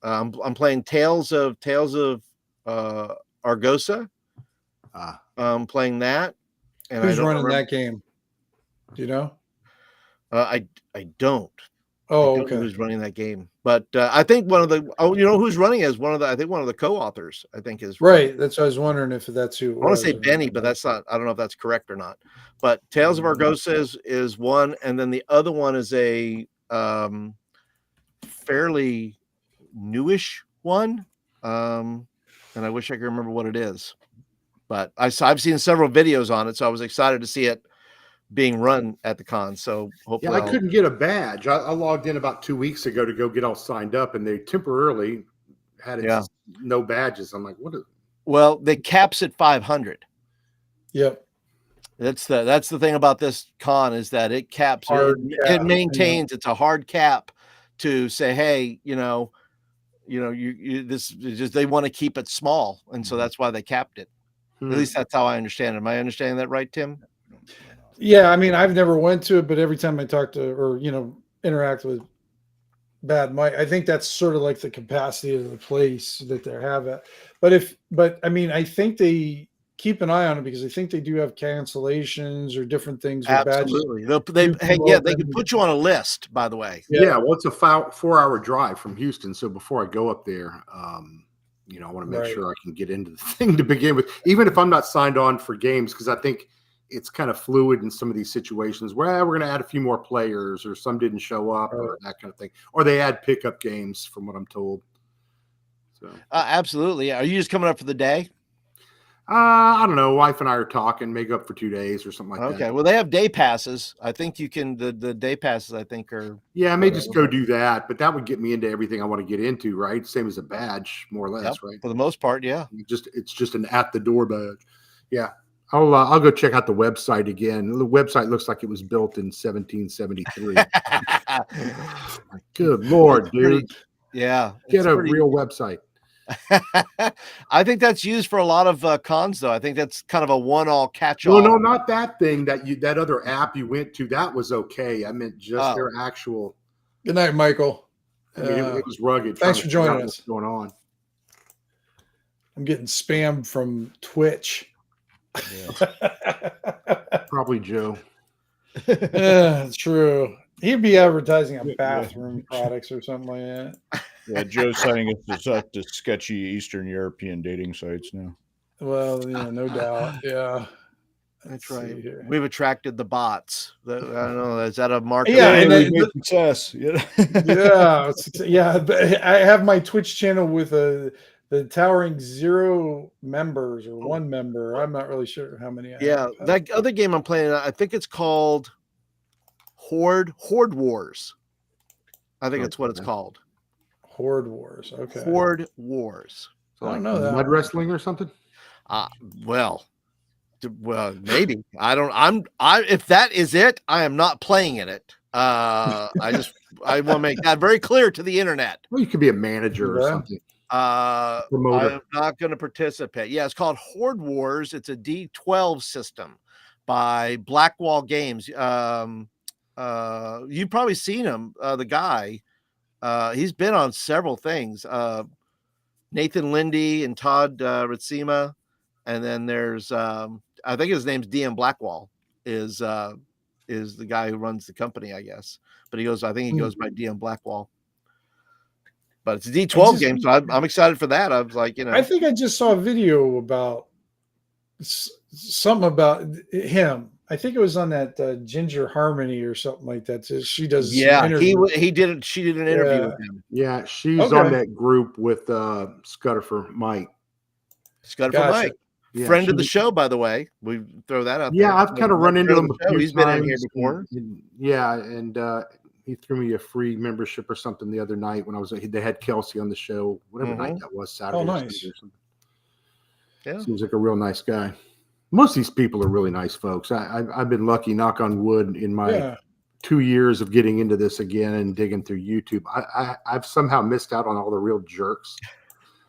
I'm playing Tales of Argosa. I'm playing that. And who's running that game? Do you know? I don't. Oh, I don't okay. know who's running that game? But I think one of the who's running is one of the co-authors. I think is right. That's what I was wondering if that's who. I want to say Benny, but that's not. I don't know if that's correct or not. But Tales of Argosa is one, and then the other one is a fairly newish one, and I wish I could remember what it is. But I've seen several videos on it, so I was excited to see it being run at the con. So hopefully, I couldn't get a badge. I logged in about 2 weeks ago to go get all signed up, and they temporarily had it no badges. I'm like, what? Well, they caps at 500. Yep. That's the thing about this con is that it caps. It maintains. It's a hard cap to say, hey, this is just they want to keep it small, and so that's why they capped it. At least that's how I understand it. Am I understanding that right, Tim? Yeah, I mean, I've never went to it, but every time I talk to or interact with Bad Mike, I think that's sort of like the capacity of the place that they have it. But I mean, I think they keep an eye on it because I think they do have cancellations or different things. Absolutely, they can put you on a list. By the way, well, it's a 4-hour drive from Houston, so before I go up there, I want to make sure I can get into the thing to begin with, even if I'm not signed on for games, because I think it's kind of fluid in some of these situations where we're going to add a few more players or some didn't show up or that kind of thing, or they add pickup games from what I'm told. So absolutely. Are you just coming up for the day? I don't know. Wife and I are talking, make up for 2 days or something like that. Okay. Well, they have day passes. I think you can, the day passes, I think are. Yeah, I may just go do that, but that would get me into everything I want to get into, right? Same as a badge, more or less, right? For the most part, yeah. It's just an at the door badge. Yeah. I'll go check out the website again. The website looks like it was built in 1773. Good Lord, dude. Yeah. Get a real website. I think that's used for a lot of cons, though. I think that's kind of a one-all catch-all. No, not that thing that other app you went to. That was okay. I meant just their actual. Good night, Michael. I mean, it was rugged. Thanks trying for to figure joining out us. what's going on. I'm getting spammed from Twitch. Probably Joe. Yeah, true. He'd be advertising on Yeah. bathroom products or something like that. Yeah, Joe's signing us to sketchy Eastern European dating sites now. Well, yeah, no doubt. Yeah. That's Let's see right. here. We've attracted the bots. I don't know. Is that a market? Yeah, Hey, and we then- made success. Yeah. Yeah. But I have my Twitch channel with the towering 0 members or 1 member. I'm not really sure how many I Yeah, have. that other game I'm playing, I think it's called Horde Wars. I think that's what it's called. Horde Wars. Okay. Horde Wars. So I like don't know that mud one. wrestling or something. Well, maybe. If that is it, I am not playing in it. I want to make that very clear to the internet. Well, you could be a manager or Yeah. something. I am not going to participate. Yeah, it's called Horde Wars. It's a D12 system by Blackwall Games. You've probably seen him, the guy. He's been on several things. Nathan Lindy and Todd Ritsima. And then there's I think his name's DM Blackwall is the guy who runs the company, I guess. But I think he goes by DM Blackwall. But it's a D12 game, so I'm excited for that. I was like, I think I just saw a video about something about him. I think it was on that Ginger Harmony or something like that. So she does. Yeah, some he interviews. did it. She did an interview Yeah. with him. Yeah, she's Okay. on that group with Scudder for Mike. Scott Gotcha. for Mike, Yeah, friend of the she- show, by the way. We throw that out. Yeah, there. I've kind of run into Friend him of a the show. few He's been in here times, before. yeah, and he threw me a free membership or something the other night when they had Kelsey on the show, whatever night that was, Saturday. Oh, or nice. Sunday or something. Yeah. Seems like a real nice guy. Most of these people are really nice folks. I've been lucky, knock on wood, in my Yeah. 2 years of getting into this again and digging through YouTube. I've somehow missed out on all the real jerks.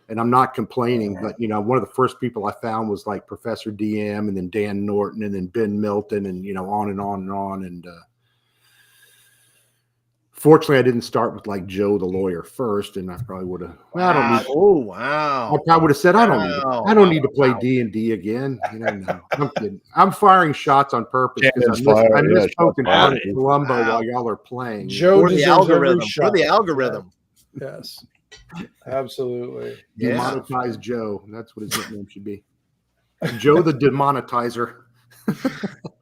And I'm not complaining, but one of the first people I found was like Professor DM, and then Dan Norton, and then Ben Milton, and on and on and on. And fortunately, I didn't start with like Joe the lawyer first, and I probably would have. Well, I don't need. Oh wow! I probably would have said I don't need. Wow. I don't need to play D&D again. No, I'm kidding. I'm firing shots on purpose because Cannons I fired, miss yeah, poking shots fun fired. at Columbo Wow. while y'all are playing. Joe For the deserves every algorithm. For shot. the algorithm. Yes. Absolutely. Yeah. Demonetize Joe. That's what his nickname should be. Joe the Demonetizer.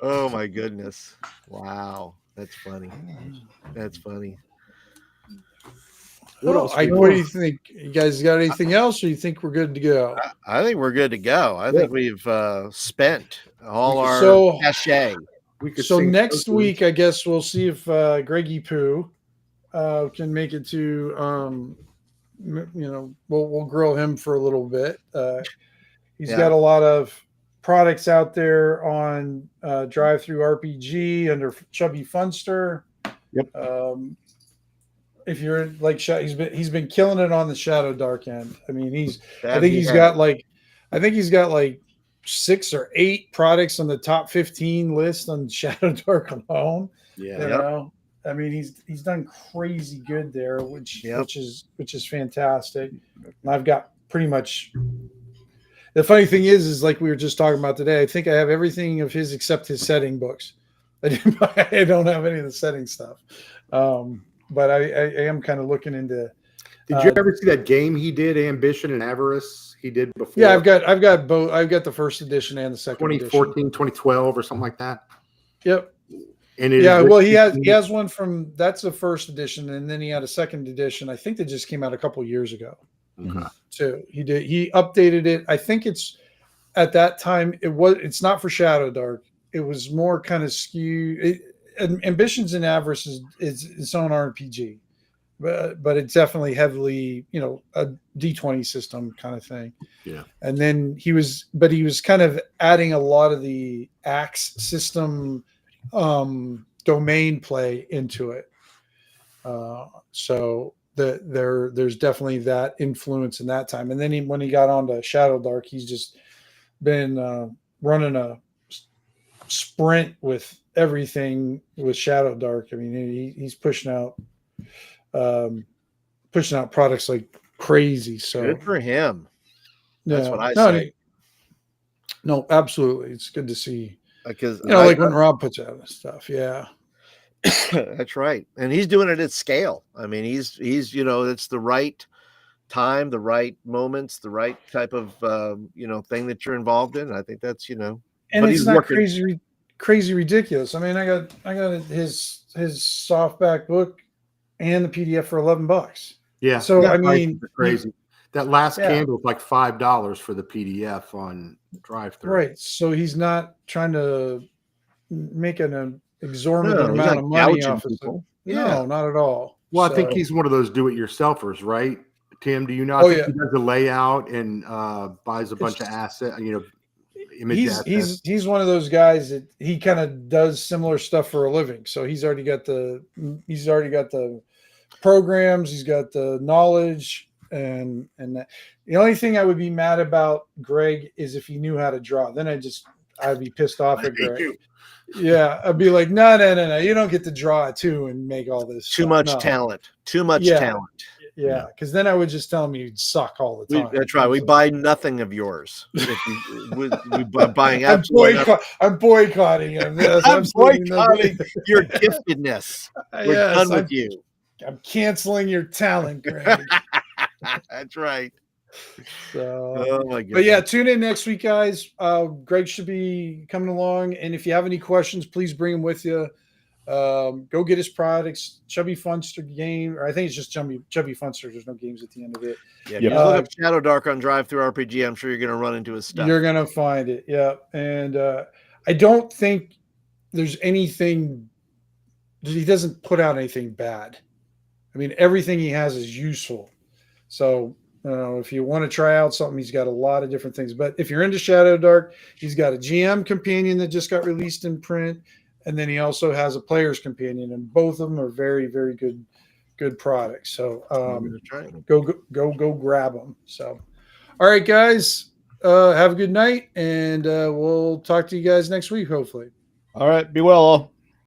Oh my goodness! Wow, that's funny. That's funny. What Well, else? what do you think? You guys got anything else, or you think we're good to go? I think we're good to go. I think we've spent all our So- cachet. We could So sing next those week, I guess we'll see if Greggy Poo can make it to. We'll grill him for a little bit. He's Yeah. got a lot of products out there on Drive Through RPG under Chubby Funster. Yep. If you're like, he's been killing it on the Shadow Dark end. I mean, I That'd think be he's great. got like 6 or 8 products on the top 15 list on Shadow Dark alone. Yeah. You know, I mean, he's done crazy good there, which is fantastic. And I've got pretty much. The funny thing is like we were just talking about today. I think I have everything of his except his setting books. I don't have any of the setting stuff, but I am kind of looking into. Did you ever see that game he did, Ambition and Avarice? He did before. Yeah, I've got both. I've got the first edition and the second 2014, edition. 2012 or something like that. Yep. And it Yeah, is well, he has one from that's the first edition, and then he had a second edition. I think that just came out a couple years ago. Okay. Too. He updated it. I think it's at that time it's not for Shadow Dark. It was more kind of Ambitions and Avarice is its own RPG, but it's definitely heavily a D20 system kind of thing. Yeah. And then he was kind of adding a lot of the Axe system domain play into it. So there's definitely that influence in that time. And then when he got onto Shadow Dark, he's just been running a sprint with everything with Shadow Dark. I mean, he's pushing out pushing out products like crazy. So Good for him. That's what I no, say. no, absolutely. It's good to see. Because Like when Rob puts out this stuff. Yeah. that's right. And he's doing it at scale. I mean, he's it's the right time, the right moments, the right type of thing that you're involved in. I think that's And but it's he's not working. crazy ridiculous. I mean, I got his softback book and the PDF for $11. Yeah. So that I prices mean, are crazy. That last Yeah. candle is like $5 for the PDF on drive-through. right. So he's not trying to make an exorbitant No, he's amount not of money gouging off of it. people. No, not at all. Well, I think So- he's one of those do-it-yourselfers, right? Tim, do you not Oh, think yeah. he does the layout and buys a bunch of asset, image assets? he's one of those guys that he kind of does similar stuff for a living. So he's already got the programs, he's got the knowledge, and that. The only thing I would be mad about Greg is if he knew how to draw. Then I'd be pissed off at Greg. Yeah, I'd be like, no, you don't get to draw too and make all this. Too stuff. much No. talent. Too much Yeah. talent. Yeah, because then I would just tell him you'd suck all the time. That's right. We So- buy nothing of yours. we buying absolutely nothing. I'm boycotting him. Yes, I'm absolutely boycotting nothing. your giftedness. We're Yes, done with you. I'm canceling your talent, Greg. That's right. So, Oh my goodness. but yeah, tune in next week, guys. Greg should be coming along, and if you have any questions, please bring them with you. Go get his products. Chubby Funster game, or I think it's just Chubby Funster. There's no games at the end of it. Yeah, if Yep. you look up Shadow Dark on Drive Through RPG, I'm sure you're going to run into his stuff. You're gonna find it, yeah. And I don't think there's anything. He doesn't put out anything bad. I mean, everything he has is useful. So, if you want to try out something, he's got a lot of different things. But if you're into Shadow Dark, he's got a GM companion that just got released in print, and then he also has a player's companion, and both of them are very, very good products. So, go grab them. So, all right, guys, have a good night, and we'll talk to you guys next week, hopefully. All right. Be well, all.